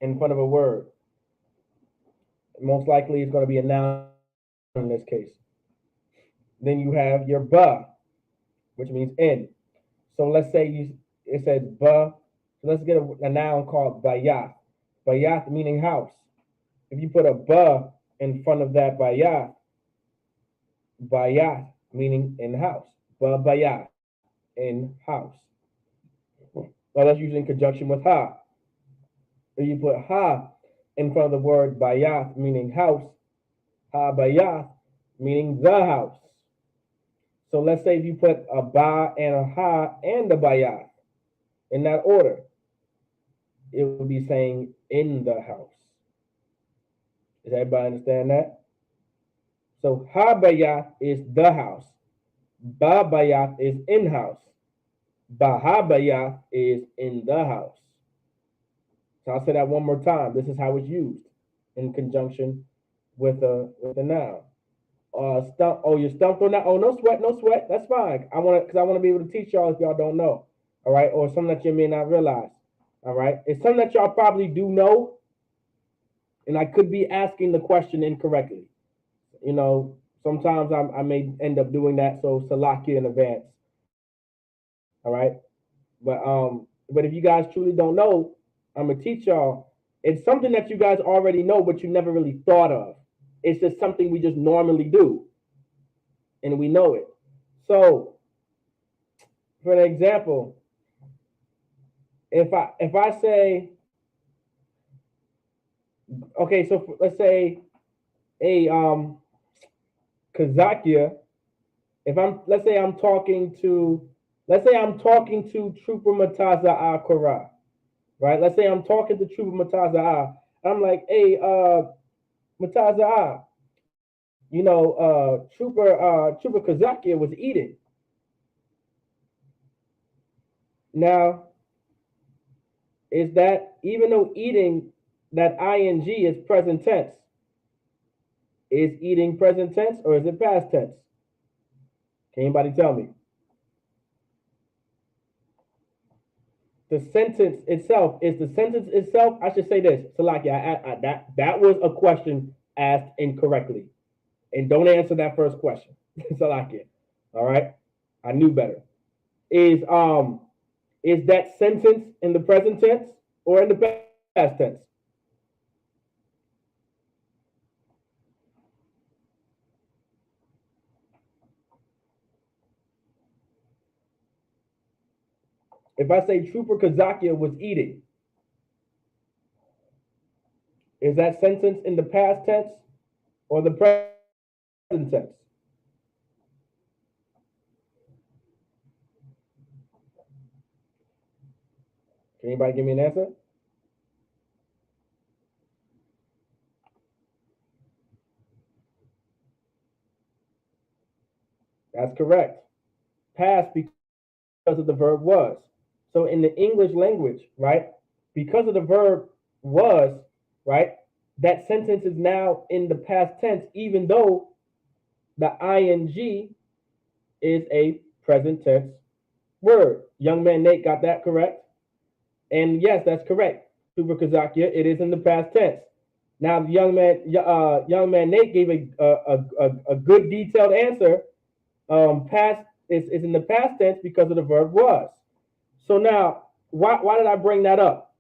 in front of a word. Most likely it's going to be a noun in this case. Then you have your ba, which means in. So let's say it says ba. So let's get a noun called bayat. Bayat meaning house. If you put a ba in front of that bayat meaning in house. Ba bayat in house. Well, that's used in conjunction with ha. If you put ha in front of the word bayat meaning house, ha bayat meaning the house. So let's say if you put a ba and a ha and a bayat in that order, it would be saying in the house. Does everybody understand that? So ha bayat is the house. Ba bayat is in house. Ba ha bayat is in the house. So I'll say that one more time. This is how it's used in conjunction with a noun. Stump. Oh, you're stumped on that. Oh, no sweat, no sweat. That's fine. I want to be able to teach y'all if y'all don't know. All right, or something that you may not realize. All right, it's something that y'all probably do know, and I could be asking the question incorrectly. You know, sometimes I may end up doing that. So salaki in advance. All right, but if you guys truly don't know, I'm gonna teach y'all. It's something that you guys already know, but you never really thought of. It's just something we just normally do, and we know it. So, for an example, if I say, okay, so let's say a Kazakia, if I'm let's say I'm talking to Trooper Mataza Akara, right? Let's say I'm talking to Trooper Mataza A. I'm like, hey, Mataza A, Trooper Kazakia was eating. Now, is that even though eating, that ing is present tense, is eating present tense or is it past tense? Can anybody tell me? The sentence itself, is the sentence itself, I should say this, Salakia, that was a question asked incorrectly. And don't answer that first question. Salakia. All right? I knew better. Is that sentence in the present tense or in the past tense? If I say Trooper Kazakia was eating, is that sentence in the past tense or the present tense? Can anybody give me an answer? That's correct. Past because of the verb was. So in the English language, right, because of the verb was, right, that sentence is now in the past tense, even though the ing is a present tense word. Young man Nate got that correct. And yes, that's correct. Super Kazakia, it is in the past tense. Now, young man Nate gave a good detailed answer. Past is in the past tense because of the verb was. So now, why did I bring that up?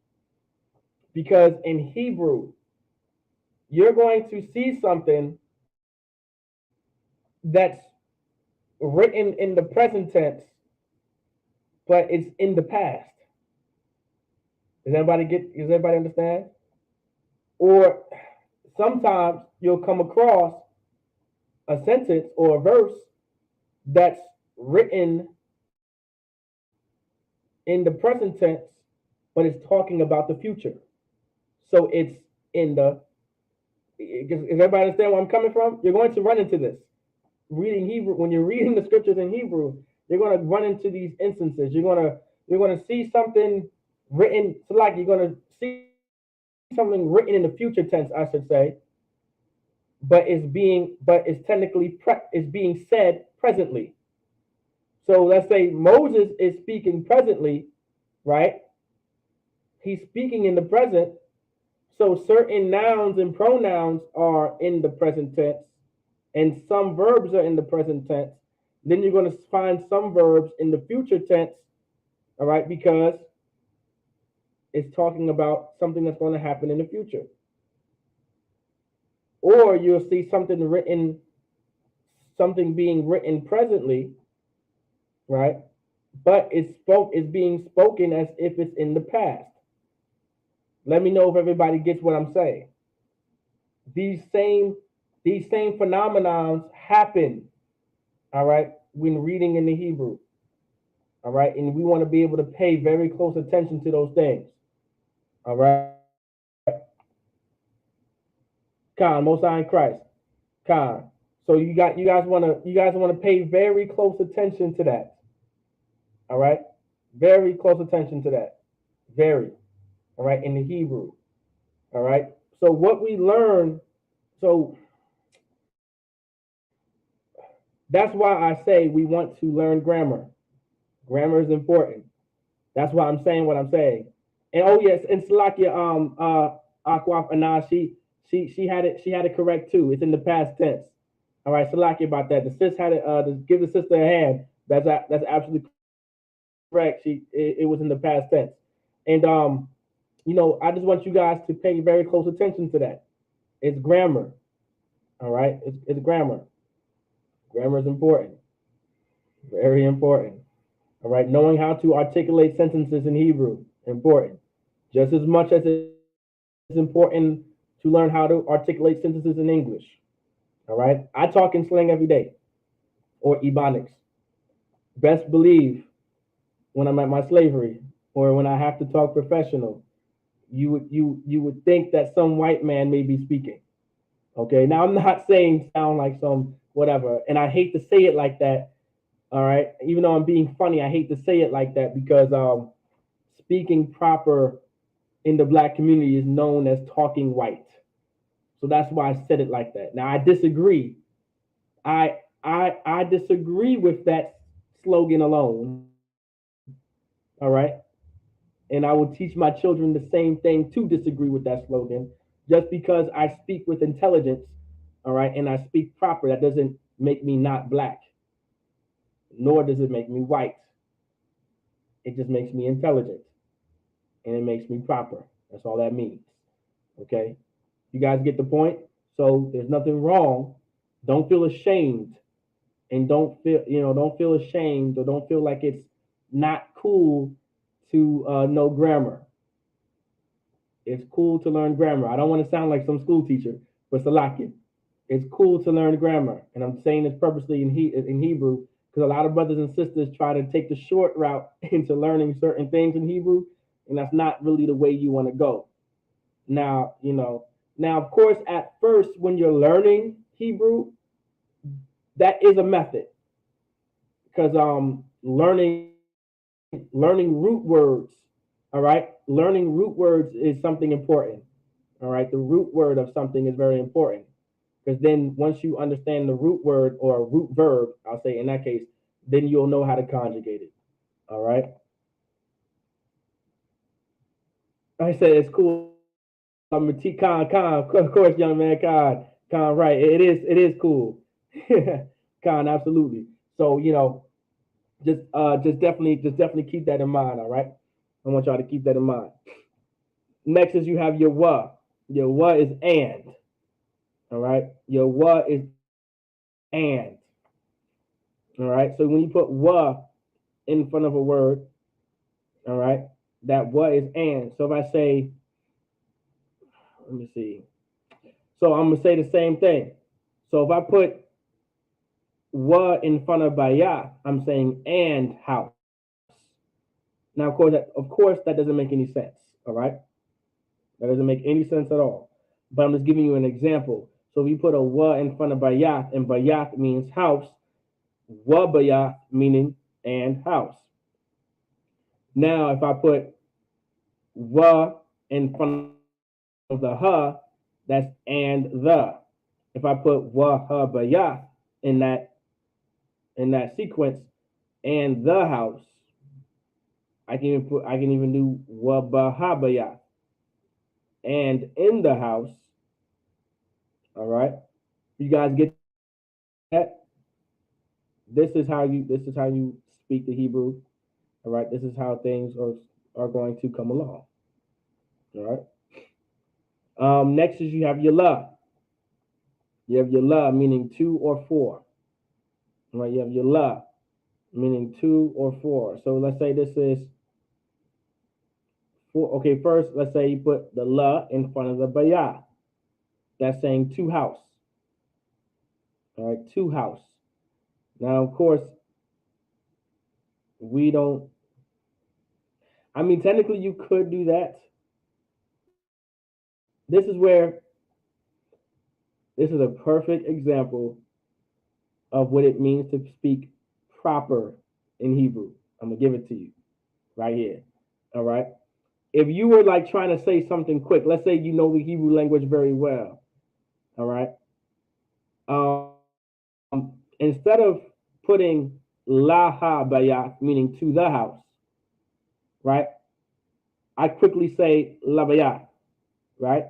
Because in Hebrew, you're going to see something that's written in the present tense, but it's in the past. Does everybody understand? Or sometimes you'll come across a sentence or a verse that's written in the present tense, but it's talking about the future. So it's in the. Does everybody understand where I'm coming from? You're going to run into this. Reading Hebrew, when you're reading the scriptures in Hebrew, you're going to run into these instances. You're going to see something written. So like you're going to see something written in the future tense, I should say, but it's technically is being said presently. So let's say Moses is speaking presently, right? He's speaking in the present. So certain nouns and pronouns are in the present tense, and some verbs are in the present tense. Then you're going to find some verbs in the future tense, all right, because it's talking about something that's going to happen in the future. Or you'll see something being written presently, right? But it's being spoken as if it's in the past. Let me know if everybody gets what I'm saying. These same phenomenons happen, all right, when reading in the Hebrew. All right, and we want to be able to pay very close attention to those things. All right. Khan, Most High in Christ. Khan. So you guys want to pay very close attention to that. All right? Very close attention to that. Very. All right, in the Hebrew. All right? So what we learn, so that's why I say we want to learn grammar. Grammar is important. That's why I'm saying what I'm saying. And oh yes, and Salakia Akwaf Anah, she had it correct too. It's in the past tense. All right, Salakia about that. The sis had it give the sister a hand. That's absolutely correct. It was in the past tense. And I just want you guys to pay very close attention to that. It's grammar. All right, it's grammar. Grammar is important. Very important. All right, knowing how to articulate sentences in Hebrew, important. Just as much as it's important to learn how to articulate sentences in English. All right, I talk in slang every day, or Ebonics. Best believe when I'm at my slavery or when I have to talk professional, you would think that some white man may be speaking. Okay, now I'm not saying sound like some whatever, and I hate to say it like that. All right, even though I'm being funny, I hate to say it like that because speaking proper in the black community is known as talking white. So that's why I said it like that. Now I disagree. I disagree with that slogan alone. All right. And I will teach my children the same thing to disagree with that slogan. Just because I speak with intelligence, all right, and I speak proper, that doesn't make me not black, nor does it make me white. It just makes me intelligent and it makes me proper. That's all that means. Okay. You guys get the point? So there's nothing wrong. Don't feel ashamed and don't feel ashamed or don't feel like it's not cool to know grammar. It's cool to learn grammar. I don't want to sound like some school teacher, but Salakia. It's cool to learn grammar. And I'm saying this purposely in Hebrew because a lot of brothers and sisters try to take the short route into learning certain things in Hebrew, and that's not really the way you want to go. Now, now of course, at first when you're learning Hebrew, that is a method because learning root words, all right? Learning root words is something important. All right, the root word of something is very important because then once you understand the root word or root verb, I'll say in that case, then you'll know how to conjugate it. All right. I said it's cool. Of course, young man, Con, right? It is cool. Con, absolutely. So just definitely keep that in mind. All right. I want y'all to keep that in mind. Next is you have your wa. Your wa is and. All right. Your wa is and. All right. So when you put wa in front of a word, all right, that wa is and. So if I say, let me see. So I'm gonna say the same thing. So if I put wa in front of bayah, I'm saying and house. Now, of course, that doesn't make any sense. All right, that doesn't make any sense at all. But I'm just giving you an example. So if you put a wa in front of bayah, and bayah means house, wa bayah meaning and house. Now, if I put wa in front of the ha, that's and the. If I put wa ha bayah in that sequence and the house, I can even do wa ba ha bayah and in the house. All right, you guys get that? This is how you speak the Hebrew. All right, this is how things are going to come along. All right. Next is you have your la. You have your la meaning two or four. All right, you have your la meaning two or four. So let's say this is four. Okay, first let's say you put the la in front of the bayah. That's saying two house. All right, two house. Now, of course, we don't. I mean, technically, you could do that. This is a perfect example of what it means to speak proper in Hebrew. I'm gonna give it to you right here. All right. If you were like trying to say something quick, let's say you know the Hebrew language very well. All right. Instead of putting la ha bayat, meaning to the house, right? I quickly say la bayat, right?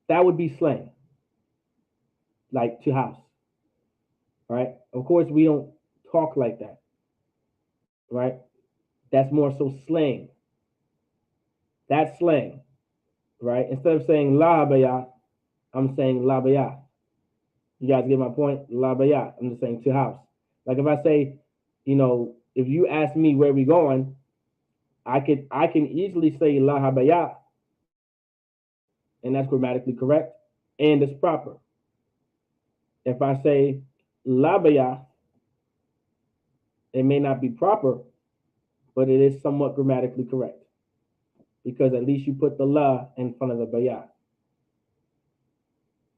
That would be slang, like to house, right? Of course, we don't talk like that, right? That's more so slang. That's slang, right? Instead of saying la bayat, I'm saying la bayat. You guys get my point? La bayat. I'm just saying to house. Like if I say, if you ask me where we going, I can easily say la habayat, and that's grammatically correct and it's proper. If I say la bayat, it may not be proper, but it is somewhat grammatically correct because at least you put the la in front of the bayat.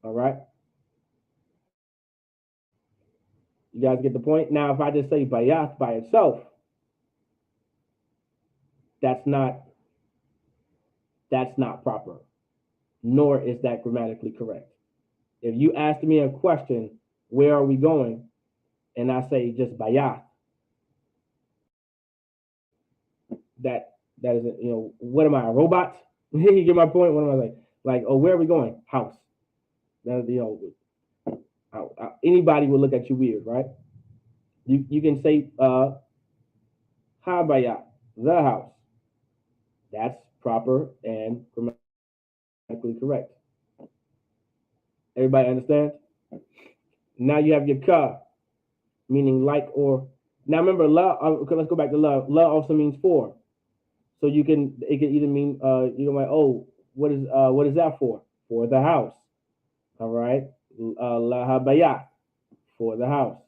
All right. You guys get the point? Now, if I just say bayat by itself, that's not that's not proper, nor is that grammatically correct. If you ask me a question, where are we going? And I say just bayat, that isn't, what am I, a robot? You get my point? What am I like, oh, where are we going? House. That, anybody would look at you weird, right? You can say habayat, the house. That's proper and grammatically correct. Everybody understand? Now you have your ka, meaning like or. Now remember, la. Okay, let's go back to la. La also means for. So it can either mean like, oh, what is that for? For the house. All right. La habayat, for the house.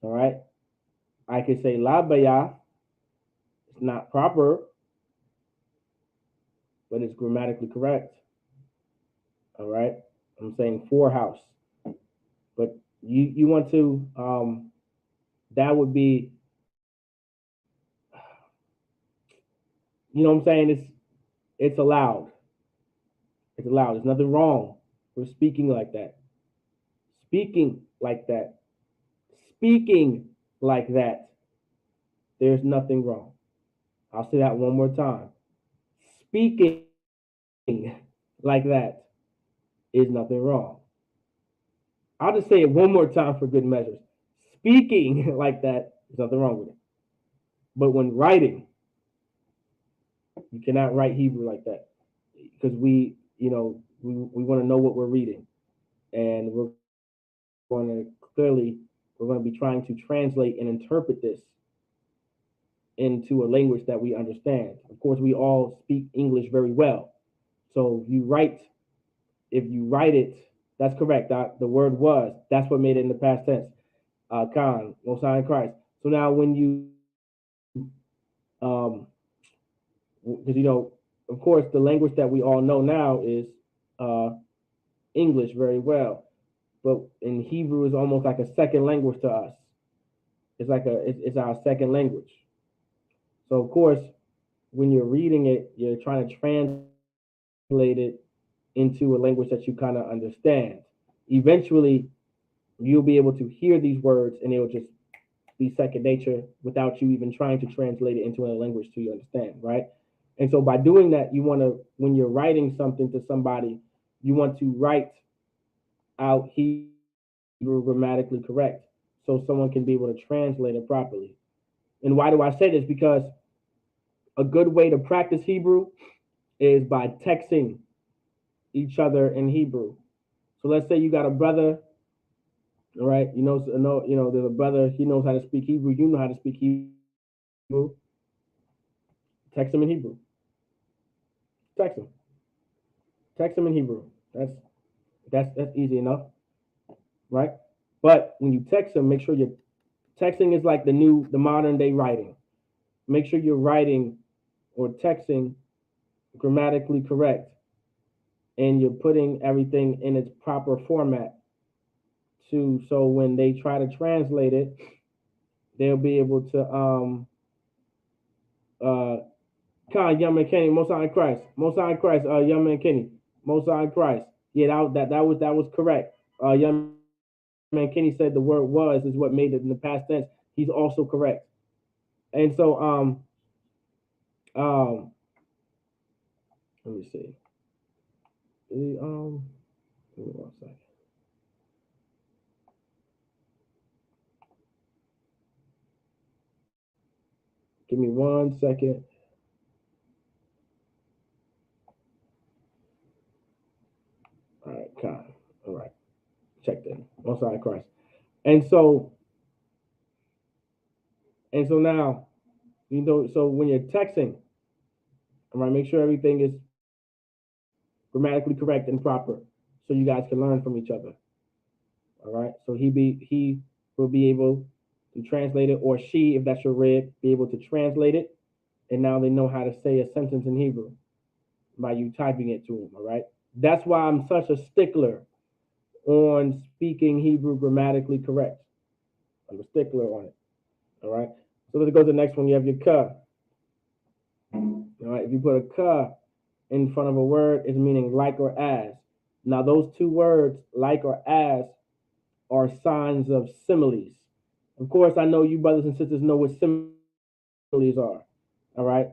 All right. I could say la bayat. It's not proper, but it's grammatically correct. All right. I'm saying for house. But you want to that would be, what I'm saying, it's allowed. It's allowed. There's nothing wrong with speaking like that. Speaking like that. Speaking like that. There's nothing wrong. I'll say that one more time. Speaking like that is nothing wrong. I'll just say it one more time for good measures. Speaking like that, there's nothing wrong with it. But when writing, you cannot write Hebrew like that, because we want to know what we're reading, and we're going to be trying to translate and interpret this into a language that we understand. Of course, we all speak English very well, so if you write it, that's correct. The word was, that's what made it in the past tense. Khan, Most High in Christ. So now when you because of course, the language that we all know now is English very well, but in Hebrew is almost like a second language to us. It's like it's our second language. So of course, when you're reading it, you're trying to translate it into a language that you kind of understand. Eventually, you'll be able to hear these words, and it'll just be second nature without you even trying to translate it into a language to you understand, right? And so by doing that, you want to, when you're writing something to somebody, you want to write out Hebrew grammatically correct, so someone can be able to translate it properly. And why do I say this? Because a good way to practice Hebrew is by texting each other in Hebrew. So let's say you got a brother, all right? There's a brother, he knows how to speak Hebrew. You know how to speak Hebrew. Text him in Hebrew. Text him. Text him in Hebrew. That's easy enough, right? But when you text him, make sure you're texting is like the modern day writing. Make sure you're writing or texting grammatically correct, and you're putting everything in its proper format so when they try to translate it, they'll be able to Khan, Young Man Kenny, Most High in Christ, Young Man Kenny, Most High in Christ. Yeah, that was correct. Young Man Kenny said the word was is what made it in the past tense. He's also correct. And so let me see. Give me 1 second. Give me 1 second. All right, Khan. All right. Check that. Most High in Christ. And so now, so when you're texting, all right, make sure everything is grammatically correct and proper, so you guys can learn from each other. All right. So he will be able to translate it, or she, if that's your rib, be able to translate it, and now they know how to say a sentence in Hebrew by you typing it to them. All right. That's why I'm such a stickler on speaking Hebrew grammatically correct. I'm a stickler on it. All right. So let's go to the next one. You have your ka. All All right, if you put a ka in front of a word, it's meaning like or as. Now, those two words, like or as, are signs of similes. Of course, I know you brothers and sisters know what similes are. All right,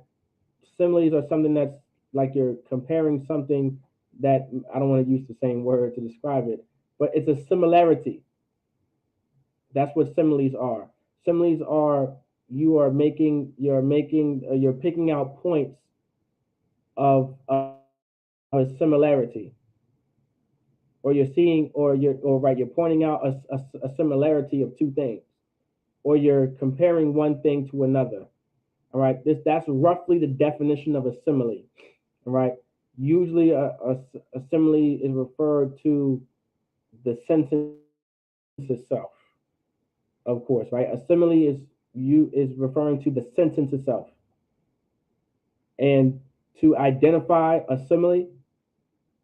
similes are something that's like you're comparing something that I don't want to use the same word to describe it, but it's a similarity. That's what similes are. Similes are you're picking out points of a similarity, or you're seeing, you're pointing out a similarity of two things, or you're comparing one thing to another. All right, that's roughly the definition of a simile. All right, usually a simile is referred to the sentence itself. Of course, right? A simile is referring to the sentence itself, and to identify a simile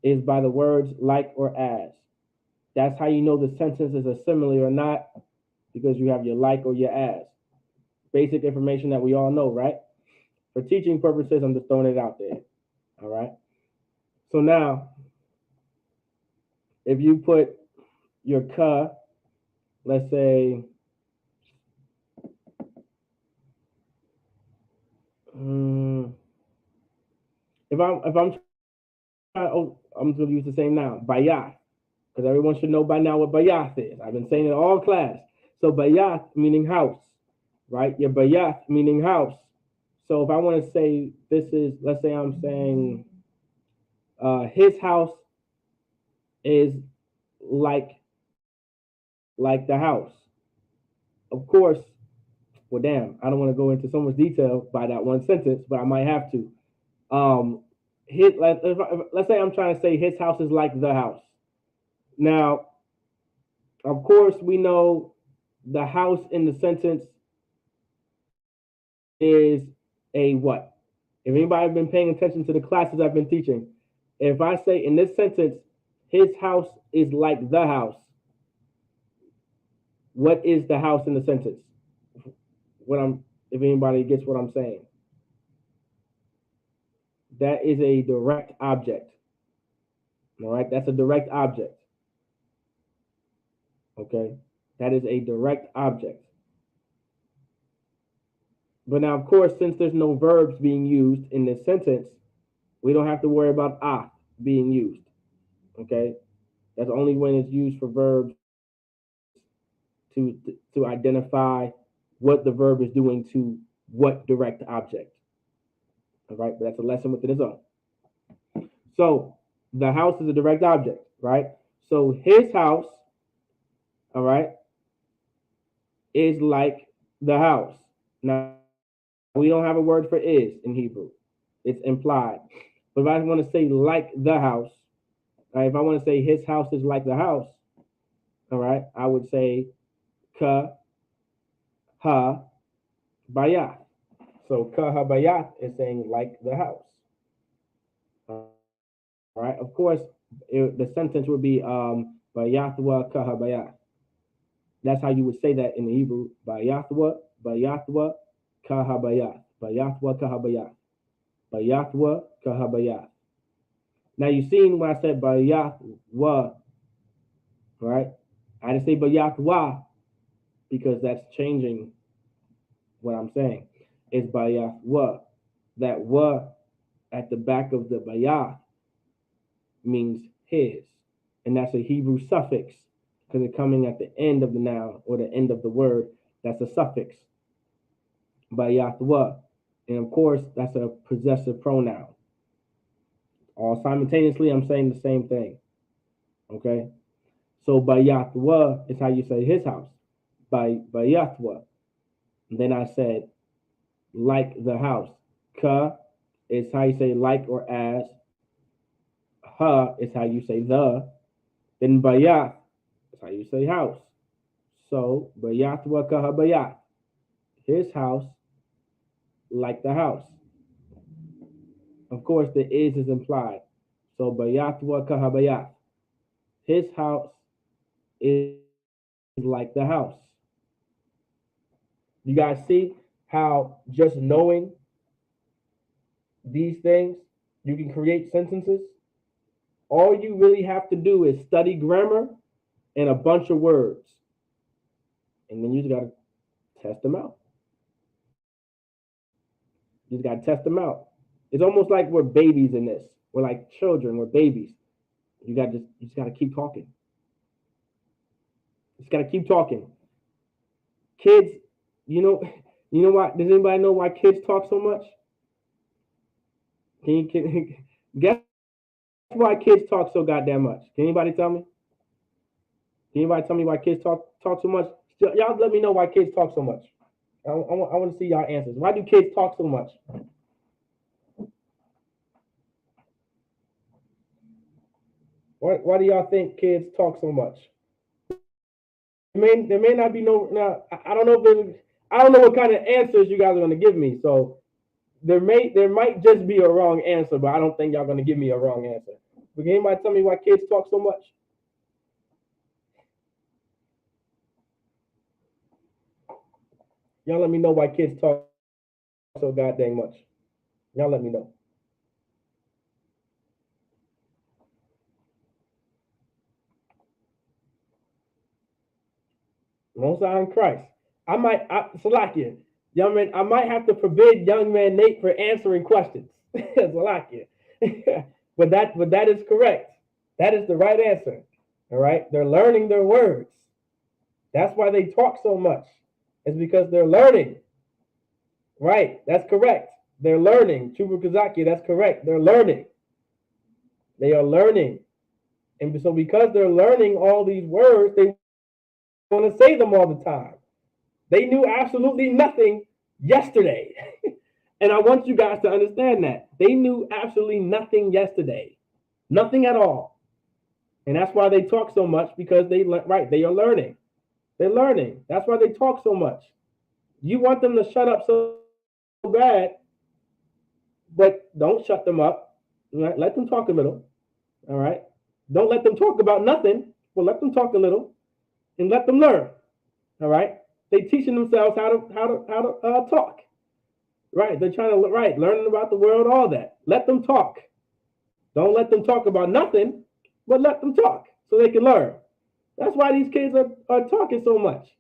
is by the words like or as. That's how you know the sentence is a simile or not, because you have your like or your as. Basic information that we all know, right? For teaching purposes, I'm just throwing it out there. All right. So now, if you put your ka, let's say, if I'm trying, I'm going to use the same noun, bayath, because everyone should know by now what bayath is. I've been saying it all class. So bayath meaning house, right? Your bayath meaning house. So if I want to say this is, let's say I'm saying his house is like like the house. Of course, well, damn, I don't want to go into so much detail by that one sentence, but I might have to. Um, let's say I'm trying to say his house is like the house. Now, of course, we know the house in the sentence is a what? If anybody been paying attention to the classes I've been teaching, if I say in this sentence, his house is like the house, what is the house in the sentence? If anybody gets what I'm saying, that is a direct object. All right, that's a direct object. Okay, that is a direct object. But now, of course, since there's no verbs being used in this sentence, we don't have to worry about being used. Okay, that's only when it's used for verbs to identify what the verb is doing to what direct object. All right, but that's a lesson within its own. So the house is a direct object, right? So his house, all right, is like the house. Now we don't have a word for is in Hebrew. It's implied. But if I want to say like the house, right, if I want to say his house is like the house, all right, I would say ka ha bayat. So ka ha bayat is saying like the house. All right. Of course, the sentence would be bayatwa ka ha bayat. That's how you would say that in the Hebrew. Bayatwa ka ha bayat. Bayatwa ka ha bayat. Bayatwa ka ha bayat. Now you seen when I said bayatwa, right? I didn't say bayatwa because that's changing what I'm saying. It's bayatwa. That wa at the back of the bayat means his. And that's a Hebrew suffix because it's coming at the end of the noun or the end of the word. That's a suffix. Bayatwa. And of course, that's a possessive pronoun. All simultaneously, I'm saying the same thing. Okay? So bayatwa is how you say his house. Bayatwa. And then I said like the house. Ka is how you say like or as. Ha is how you say the. Then bayat is how you say house. So bayatwa ka ha bayat. His house like the house. Of course, the is implied. So bayatwa ka ha bayat. His house is like the house. You guys see how just knowing these things, you can create sentences. All you really have to do is study grammar and a bunch of words, and then you just gotta test them out. You just gotta test them out. It's almost like we're babies in this. We're like children. We're babies. You just gotta keep talking. You just gotta keep talking. Kids, you know, you know why? Does anybody know why kids talk so much? Can guess why kids talk so goddamn much? Can anybody tell me? Can anybody tell me why kids talk so much? Y'all let me know why kids talk so much. I want to see y'all answers. Why do kids talk so much? Why do y'all think kids talk so much? There may not be no. Now I don't know if I don't know what kind of answers you guys are going to give me. So there might just be a wrong answer, but I don't think y'all going to give me a wrong answer. But can anybody tell me why kids talk so much? Y'all let me know why kids talk so goddamn much. Y'all let me know. Most High in Christ. Salakia, young man, I might have to forbid young man Nate for answering questions. Salakia. but that is correct. That is the right answer. All right. They're learning their words. That's why they talk so much. It's because they're learning. Right. That's correct. They're learning. Chubu Kazaki, that's correct. They're learning. They are learning. And so because they're learning all these words, they want to say them all the time. They knew absolutely nothing yesterday. And I want you guys to understand that. They knew absolutely nothing yesterday. Nothing at all. And that's why they talk so much, because they are learning. They're learning. That's why they talk so much. You want them to shut up so bad, but don't shut them up. Let them talk a little. All right. Don't let them talk about nothing. Well, let them talk a little and let them learn. All right. They teaching themselves how to talk. Right. They're trying to learning about the world, all that. Let them talk. Don't let them talk about nothing, but let them talk so they can learn. That's why these kids are talking so much.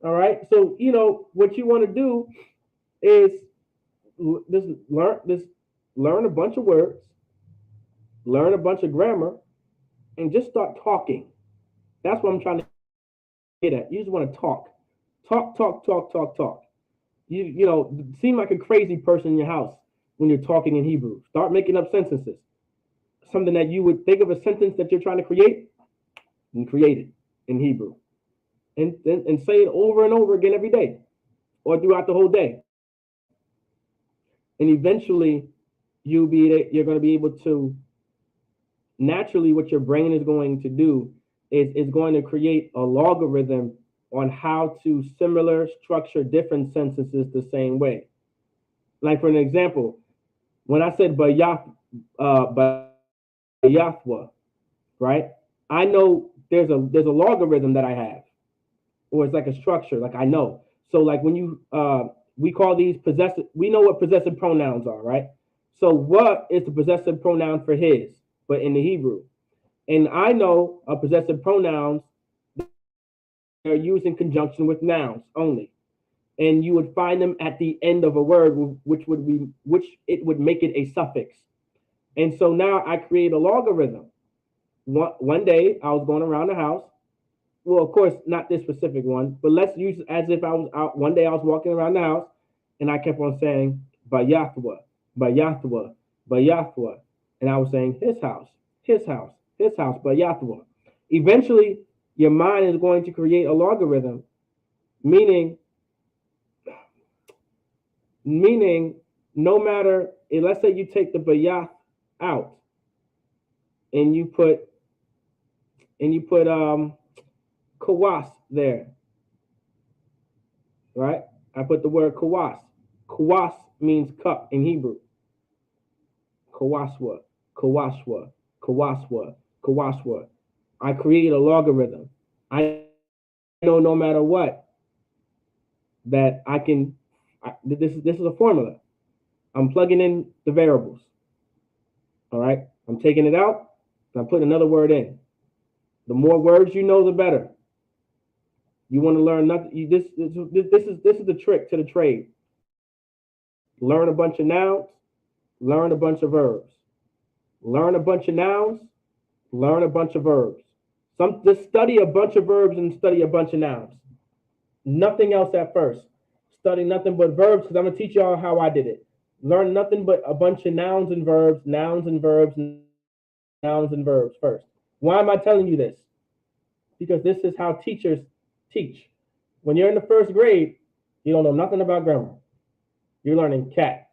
All right. So, what you want to do is just learn a bunch of words, learn a bunch of grammar, and just start talking. That's what I'm trying to get at. You just want to talk. Talk. You seem like a crazy person in your house when you're talking in Hebrew. Start making up sentences. Something that you would think of a sentence that you're trying to create, and create it in Hebrew. And say it over and over again every day or throughout the whole day. And eventually you're going to be able to, naturally what your brain is going to do is going to create a logarithm on how to similar structure different sentences the same way. Like for an example, when I said Bayathwa, right? I know there's a logarithm that I have, or it's like a structure, like I know. So like when you we call these possessive, we know what possessive pronouns are, right? So what is the possessive pronoun for his, but in the Hebrew? And I know possessive pronouns are used in conjunction with nouns only. And you would find them at the end of a word, which it would make it a suffix. And so now I create a logarithm. One day I was going around the house. Well, of course, not this specific one, but let's use it as if I was out. One day I was walking around the house and I kept on saying, Bayathwa, Bayathwa, Bayathwa. And I was saying, his house, Bayathwa. Eventually, your mind is going to create a logarithm, meaning no matter, let's say you take the Bayath out and you put kawas there, right? I put the word kawas. Kawas means cup in Hebrew. Kawaswa, kawaswa, kawaswa, kawaswa. I create a logarithm. I know no matter what that I can. This is a formula. I'm plugging in the variables. All right. I'm taking it out and I'm putting another word in. The more words you know, the better. You want to learn nothing. This is the trick to the trade. Learn a bunch of nouns, learn a bunch of verbs. Learn a bunch of nouns, learn a bunch of verbs. Just study a bunch of verbs and study a bunch of nouns. Nothing else at first. Study nothing but verbs because I'm gonna teach y'all how I did it. Learn nothing but a bunch of nouns and verbs, nouns and verbs, nouns and verbs first. Why am I telling you this? Because this is how teachers teach. When you're in the first grade, you don't know nothing about grammar. You're learning cat,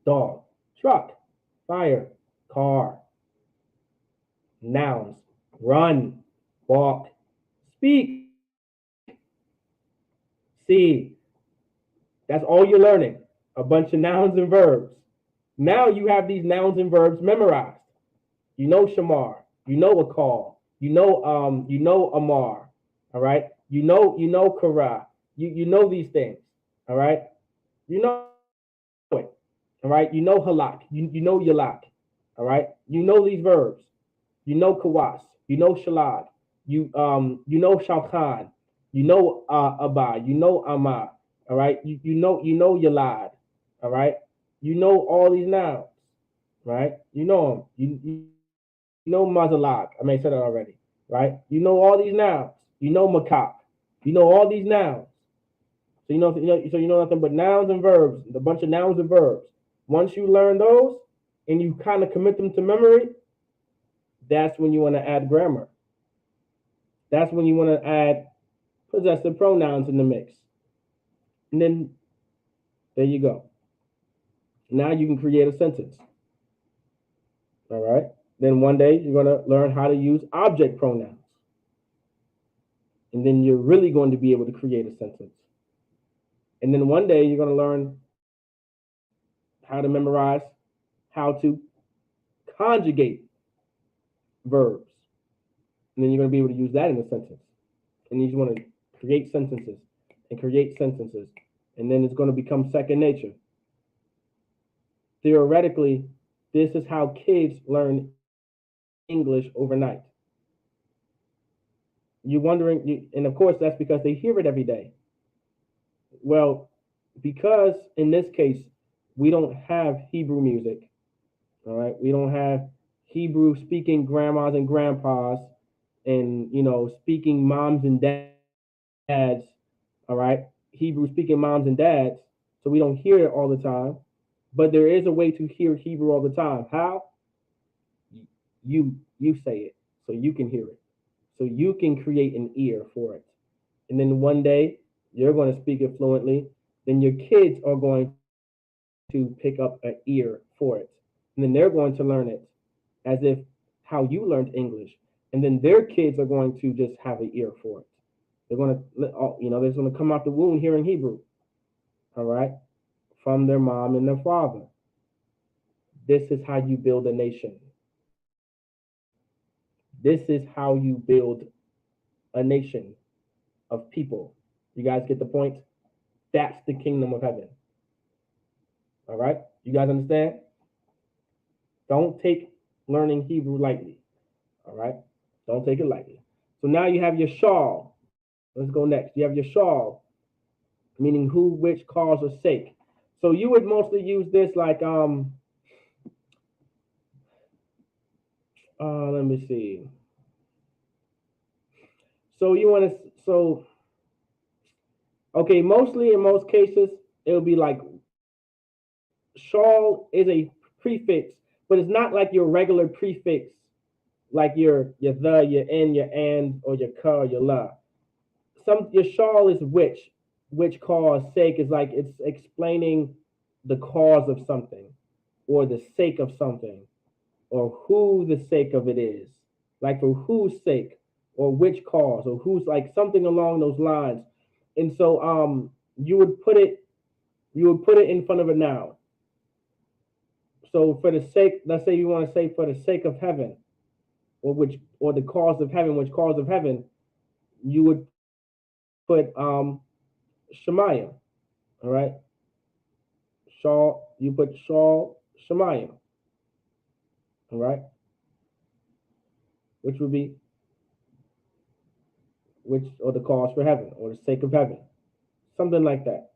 dog, truck, fire, car, nouns, run, walk, speak, see. That's all you're learning. A bunch of nouns and verbs. Now you have these nouns and verbs memorized. You know shamar, you know a call, you know amar, all right? You know kara. You know these things, all right? You know it, all right? You know halak, you know yalak, all right? You know these verbs. You know kawas, you know shalad, you know shalkhan, you know abba, you know ama, all right? You know yalad, all right? You know all these nouns, right? You know them. You know mazalak. I may have said that already, right? You know all these nouns. You know makak. You know all these nouns. So you know nothing but nouns and verbs, a bunch of nouns and verbs. Once you learn those and you kind of commit them to memory, that's when you want to add grammar. That's when you want to add possessive pronouns in the mix. And then there you go. Now you can create a sentence. All right. Then one day you're going to learn how to use object pronouns. And then you're really going to be able to create a sentence. And then one day you're going to learn how to memorize how to conjugate verbs. And then you're going to be able to use that in a sentence. And you just want to create sentences and create sentences. And then it's going to become second nature. Theoretically, this is how kids learn English overnight. You're wondering, and of course that's because they hear it every day. Well, because in this case, we don't have Hebrew music, all right? We don't have Hebrew speaking grandmas and grandpas and, speaking moms and dads, all right? Hebrew speaking moms and dads. So we don't hear it all the time, but there is a way to hear Hebrew all the time. How? You say it so you can hear it. So you can create an ear for it. And then one day you're going to speak it fluently. Then your kids are going to pick up an ear for it. And then they're going to learn it as if how you learned English. And then their kids are going to just have an ear for it. They're going to, they're going to come out the womb hearing Hebrew. All right. From their mom and their father. This is how you build a nation. This is how you build a nation of people. You guys get the point? That's the kingdom of heaven. All right? You guys understand? Don't take learning Hebrew lightly. All right? Don't take it lightly. So now you have your shawl. Let's go next. You have your shawl, meaning who, which, cause, or sake. So you would mostly use this like let me see. So you want to okay, mostly in most cases it'll be like shawl is a prefix, but it's not like your regular prefix, like your the, your in, your and, or your ka, or your la. Your shawl is which cause, sake is like it's explaining the cause of something, or the sake of something, or who the sake of it is, like for whose sake, or which cause, or who's, like something along those lines. And so you would put it in front of a noun. So for the sake, let's say you want to say for the sake of heaven, or the cause of heaven, which cause of heaven, you would put Shemaiah, all right? Shaw, you put Shaw Shemayim, all right? Which would be which or the cause for heaven or the sake of heaven. Something like that.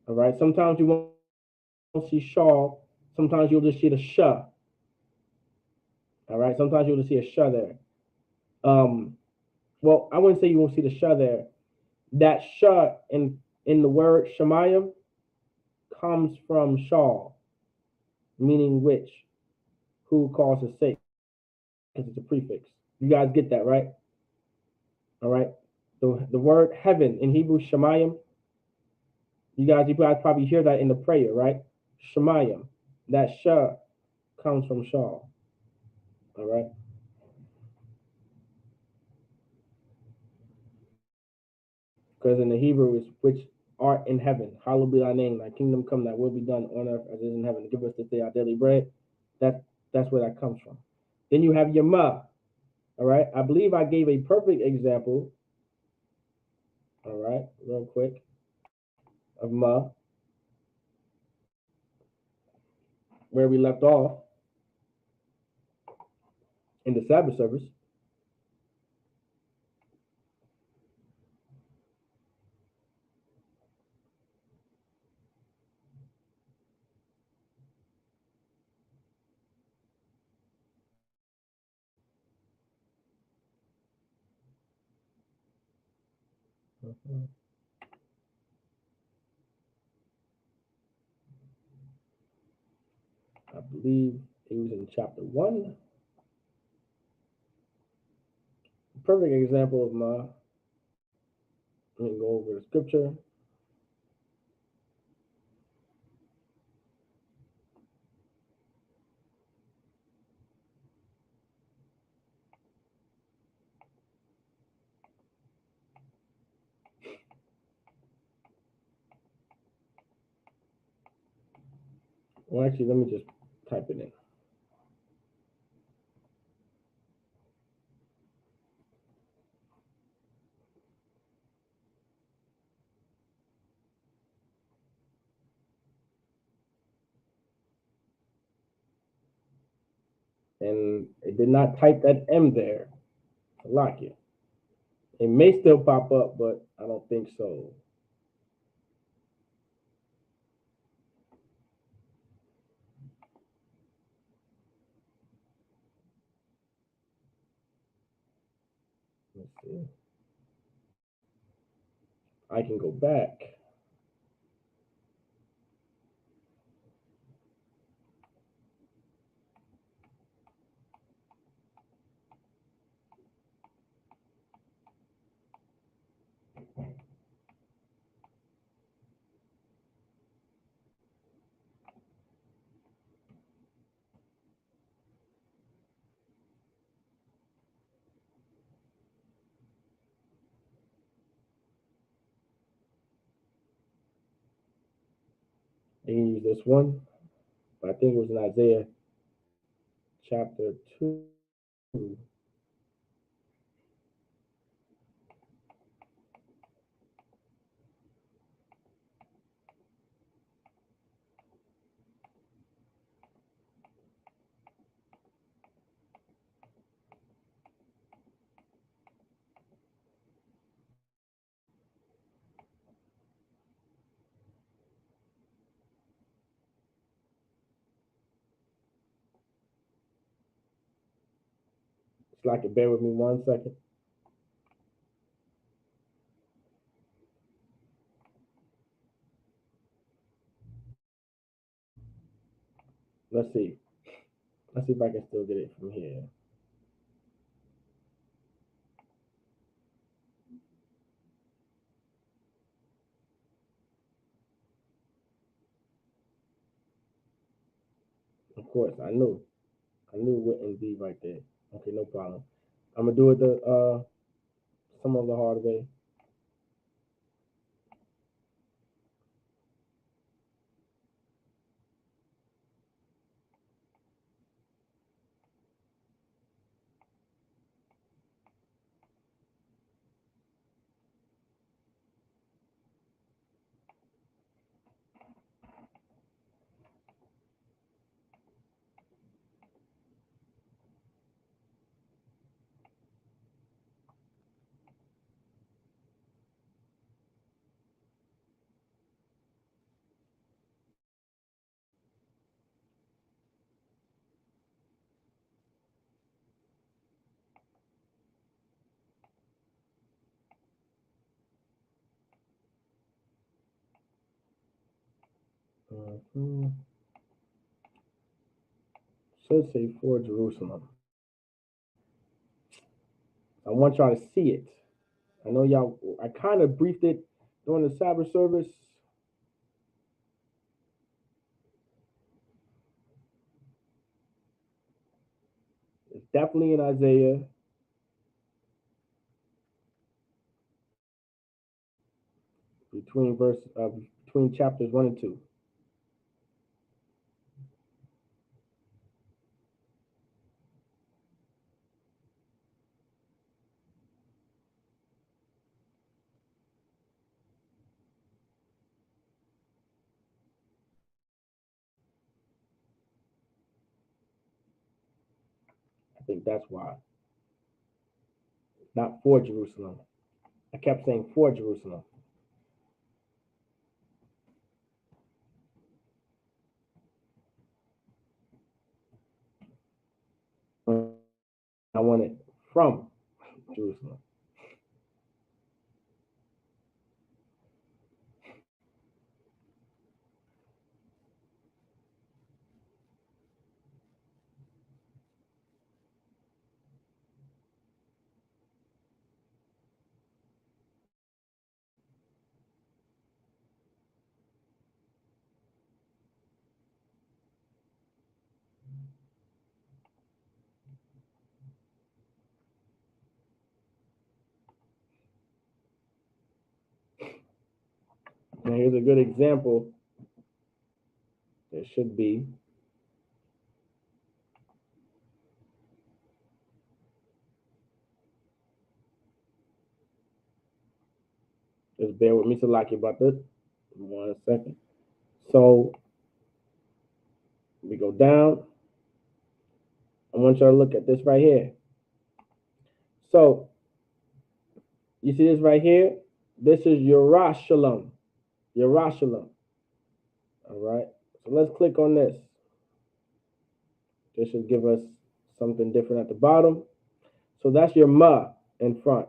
All right. Sometimes you won't see Shaw, sometimes you'll just see the Shah. All right. Sometimes you'll just see a Shah there. Well, I wouldn't say you won't see the Shah there. That Shah in the word Shemayim comes from Shaw, meaning which, who causes sake, because it's a prefix. You guys get that, right? All right. The word heaven in Hebrew, Shemayim, you guys probably hear that in the prayer, right? Shemayim. That Shah comes from Shaw. All right. Because in the Hebrew, it's which art in heaven. Hallowed be thy name. Thy kingdom come, thy will be done on earth as it is in heaven. Give us this day our daily bread. That's where that comes from. Then you have your ma. All right. I believe I gave a perfect example. All right. Real quick. Of ma. Where we left off in the Sabbath service. I believe it was in chapter 1. Perfect example of ma. Let me go over the scripture. Well, actually, let me just type it in. And it did not type that M there to lock it. It may still pop up, but I don't think so. Let's see. I can go back. I can use this one, but I think it was in Isaiah chapter 2. It's like it. Bear with me 1 second. Let's see. Let's see if I can still get it from here. Of course, I knew it wouldn't be right there. Okay, no problem. I'm gonna do it some of the hard way. Should say for Jerusalem. I want y'all to see it. I know y'all, I kind of briefed it during the Sabbath service. It's definitely in Isaiah. Between chapters 1 and 2. I think that's why. Not for Jerusalem. I kept saying for Jerusalem. I want it from Jerusalem. Now here's a good example. There should be. Just bear with me, Salaki, about this. 1 second. So we go down. I want y'all to look at this right here. So you see this right here? This is Yerushalayim. Yerushalayim. All right. So let's click on this. This should give us something different at the bottom. So that's your ma in front.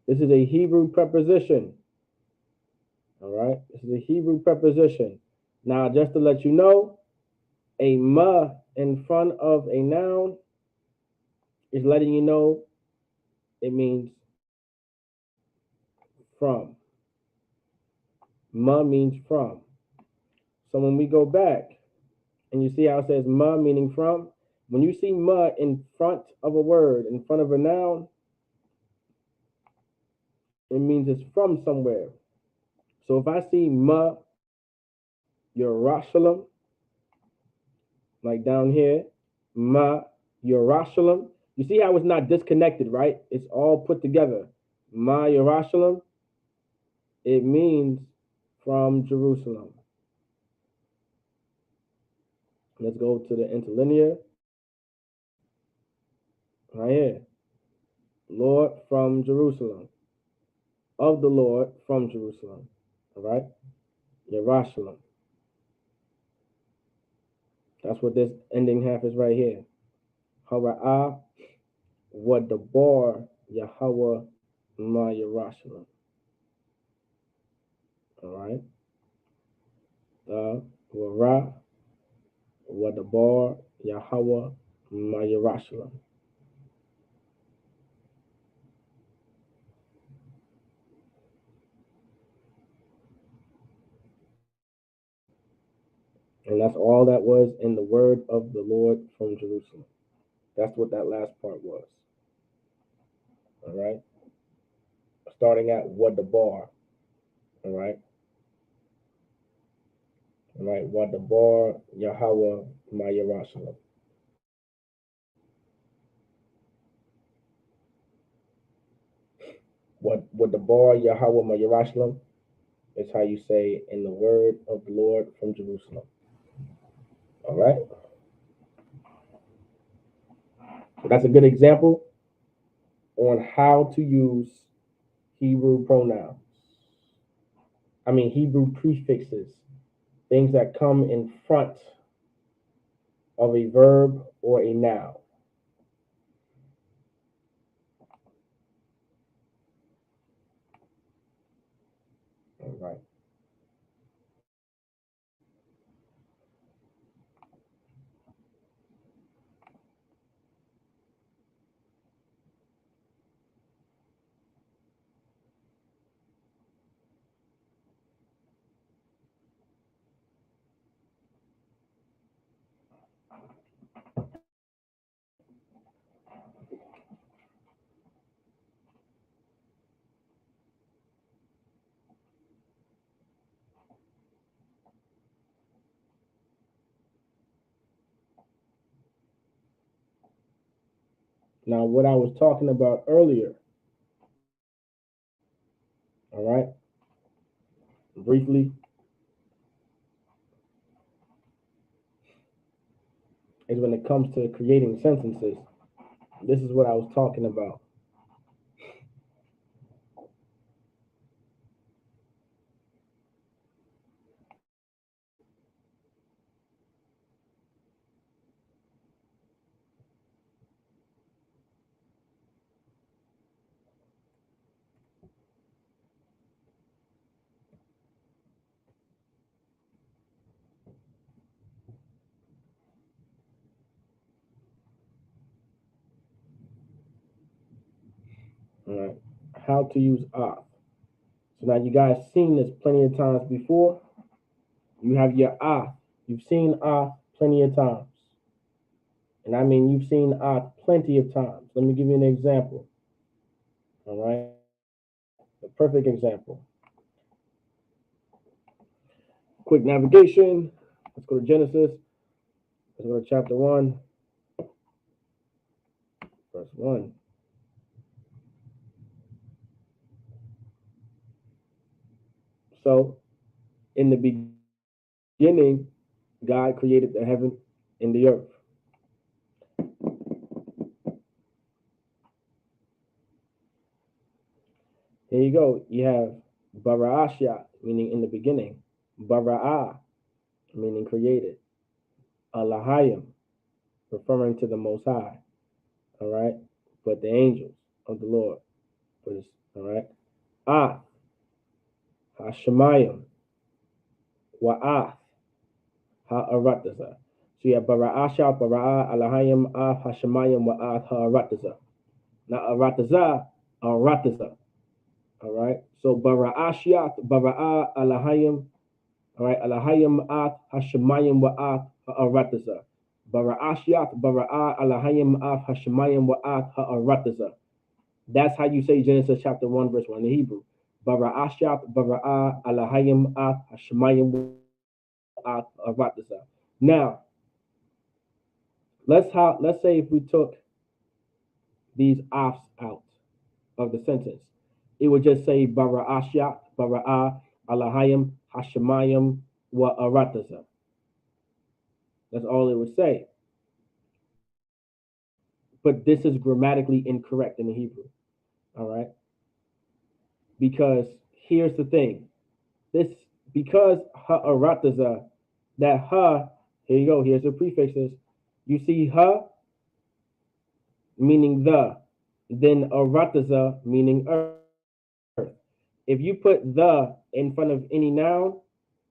This is a Hebrew preposition. All right. This is a Hebrew preposition. Now, just to let you know, a ma in front of a noun is letting you know it means from. Ma means from. So when we go back and you see how it says ma meaning from, when you see ma in front of a word, in front of a noun, it means it's from somewhere. So if I see ma Yerushalayim, like down here, ma Yerushalayim, you see how it's not disconnected, right? It's all put together. Ma Yerushalayim, it means from Jerusalem. Let's go to the interlinear. Right here. Lord from Jerusalem. Of the Lord from Jerusalem. All right? Yerushalayim. That's what this ending half is right here. Hara'ah wadabar Yahweh ma Yerushalayim. All right? Wara wadabar Yahweh ma Yerushalayim. And that's all that was in the word of the Lord from Jerusalem. That's what that last part was. All right? Starting at wadabar. All right? All right? Wadabar Yahweh ma Yerushalayim. What the bar Yahweh ma Yerushalayim is how you say in the word of the Lord from Jerusalem. All right. So that's a good example on how to use Hebrew pronouns. I mean Hebrew prefixes, things that come in front of a verb or a noun. Now, what I was talking about earlier, all right, briefly, is when it comes to creating sentences. This is what I was talking about. All right, how to use off. So now you guys seen this plenty of times before. You have your off. You've seen off plenty of times. And I mean, you've seen off plenty of times. Let me give you an example. All right, a perfect example. Quick navigation. Let's go to Genesis. Let's go to chapter 1, verse 1. So, in the beginning, God created the heaven and the earth. Here you go. You have Bara'asha, meaning in the beginning. Bara'ah, meaning created. Alahayim, referring to the Most High. All right? But the angels of the Lord. All right? Ah, Hashemayim, Wa'ath, Ha'arataza. So you have Bara'asha, Bara'ah, Alahayim, Ah, Hashemayim, Wa'ath, Ha'arataza. Now, Arataza, Arataza. All right. So Bara'ashiat, Bara'a, Alahayim. All right. Alahayim, Ath, Hashemayim, Wa'ath, Ha'arataza. Bara'ashiat, Bara'a, Alahayim, Ath, Hashemayim, Wa'ath, Ha'arataza. That's how you say Genesis chapter 1, verse 1 in Hebrew. Bara'ashiat, Bara'a, Alahayim, Ath, Hashemayim, Wa'ath, Ha'arataza. Now, let's say if we took these offs out of the sentence, it would just say Bara'ashiat, Bara'a, Alahayim, Hashemayim, wa Arataza. That's all it would say. But this is grammatically incorrect in the Hebrew. All right? Because here's the thing. Because Ha'arataza, that ha, here you go, here's the prefixes. You see ha, meaning the, then Arataza, meaning earth. If you put the in front of any noun,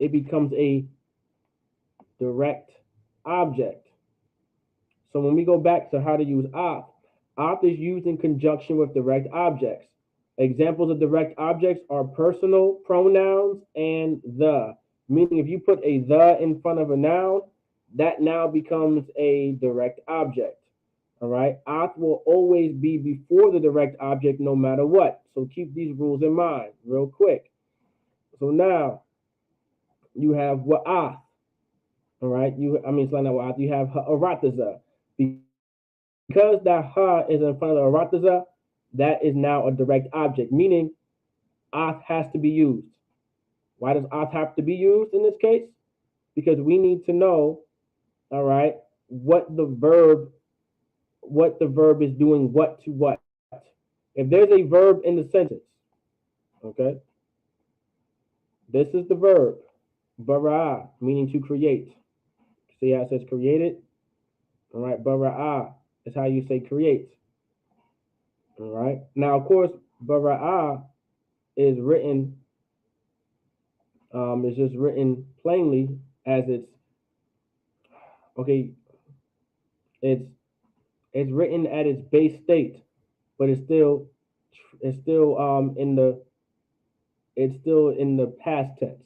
it becomes a direct object. So when we go back to how to use op is used in conjunction with direct objects. Examples of direct objects are personal pronouns and the. Meaning if you put a the in front of a noun, that now becomes a direct object. All right. Op will always be before the direct object no matter what. So keep these rules in mind real quick. So now you have wa'ath. All right. You have ha'arataza. Because that ha is in front of the arataza, that is now a direct object, meaning ath has to be used. Why does ath have to be used in this case? Because we need to know, all right, what the verb is doing what to what. If there's a verb in the sentence, okay, this is the verb, bara, meaning to create. See how it says created? All right, bara is how you say create. All right. Now, of course, bara is written. It's just written plainly as it's okay. It's written at its base state, but it's still in the past tense.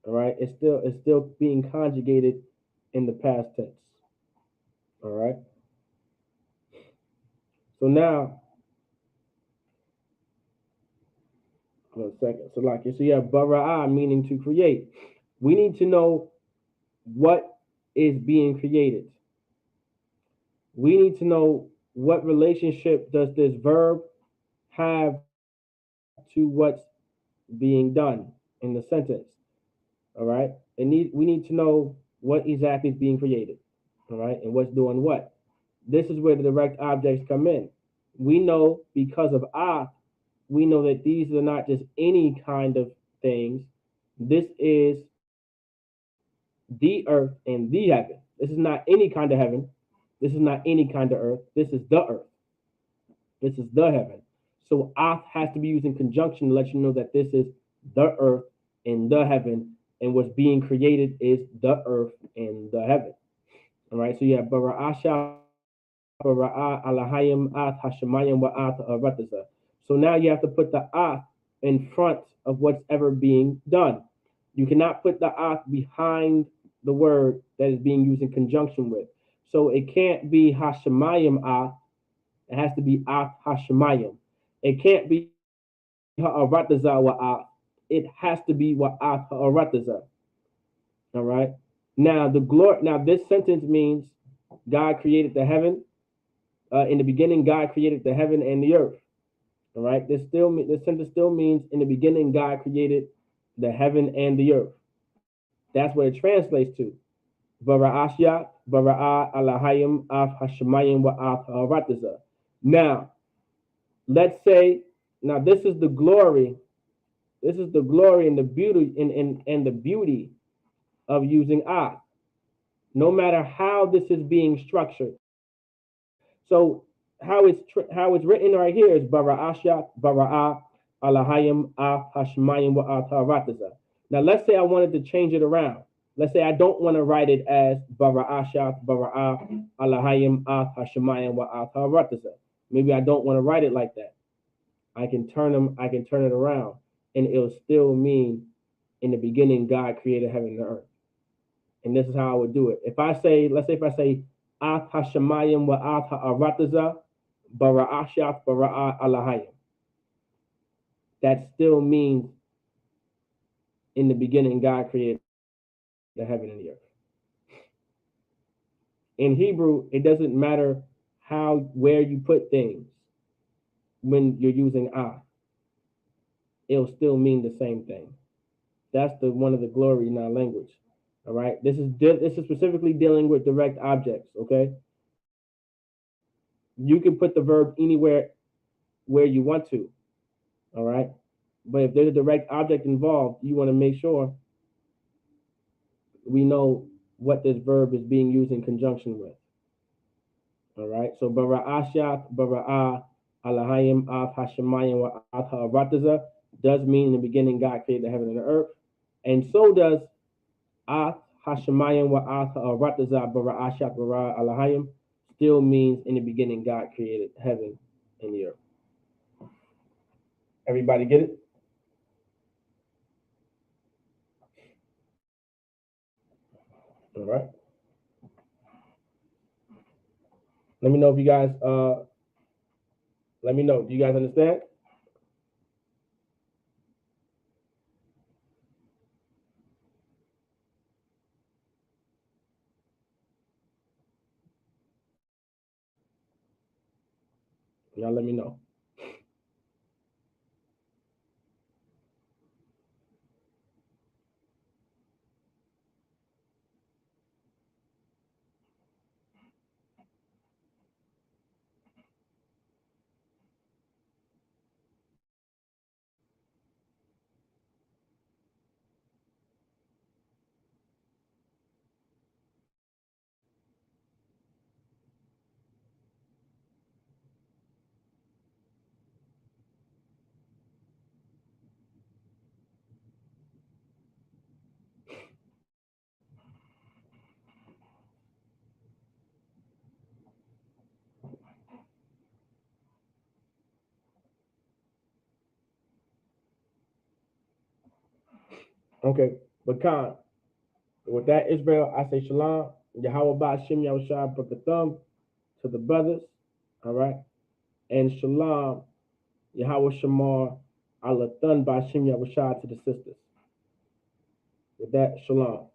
All right. It's still being conjugated in the past tense. All right. So now, 1 second. So you have bara'ah, meaning to create. We need to know what is being created. We need to know what relationship does this verb have to what's being done in the sentence? All right. We need to know what exactly is being created. All right. And what's doing what. This is where the direct objects come in. We know because of we know that these are not just any kind of things. This is the earth and the heaven. This is not any kind of heaven. This is not any kind of earth. This is the earth. This is the heaven. So has to be used in conjunction to let you know that this is the earth and the heaven, and what's being created is the earth and the heaven. All right. So you have bara'asha, bara'a, alahayim, hashemayim, wa'at, rataza. So now you have to put the in front of what's ever being done. You cannot put the behind the word that is being used in conjunction with. So it can't be hashemayim it has to be hashemayim. It can't be ha'arataza wa'at. It has to be wa'at ha'arataza. All right. Now this sentence means God created the heaven. In the beginning, God created the heaven and the earth. All right. This sentence still means in the beginning, God created the heaven and the earth. That's what it translates to. Bara'asya, bara'a alahayim af hashemayim wa af harataza. Now, let's say, this is the glory. This is the glory and the beauty and the beauty of using no matter how this is being structured. So how it's written right here is bara'asha bara'a alahayim af hashmayim wa atarataza. Now let's say I wanted to change it around. Let's say I don't want to write it as bara'asha bara'a alahayim af hashmayim wa atarataza. Maybe I don't want to write it like that. I can turn it around, and it'll still mean in the beginning God created heaven and earth. And this is how I would do it. Let's say if I say At Hashemayim wa At Ha'arataza Bara'ashaf Bara'a Alahayim. That still means in the beginning God created the heaven and the earth. In Hebrew, it doesn't matter where you put things when you're using it'll still mean the same thing. That's one of the glory in our language. All right. This is specifically dealing with direct objects. Okay. You can put the verb anywhere where you want to. All right. But if there's a direct object involved, you want to make sure we know what this verb is being used in conjunction with. All right. So bara'ashat, bara'a, alahayim, af, hashemayim, wa at ha'arataza does mean in the beginning God created the heaven and the earth. And so does At Hashemayim wa At Rataza Bara'ashat Bara Alahayim still means in the beginning God created heaven and the earth. Everybody get it? All right. Let me know if you guys let me know. Do you guys understand? Y'all let me know. Okay. But Khan, with that Israel, I say shalom. Yahweh Ba'ashim Yahushua Brakathum to the brothers. All right. And shalom. Yahweh Shamar Alathan Ba'ashim Yahushua to the sisters. With that, shalom.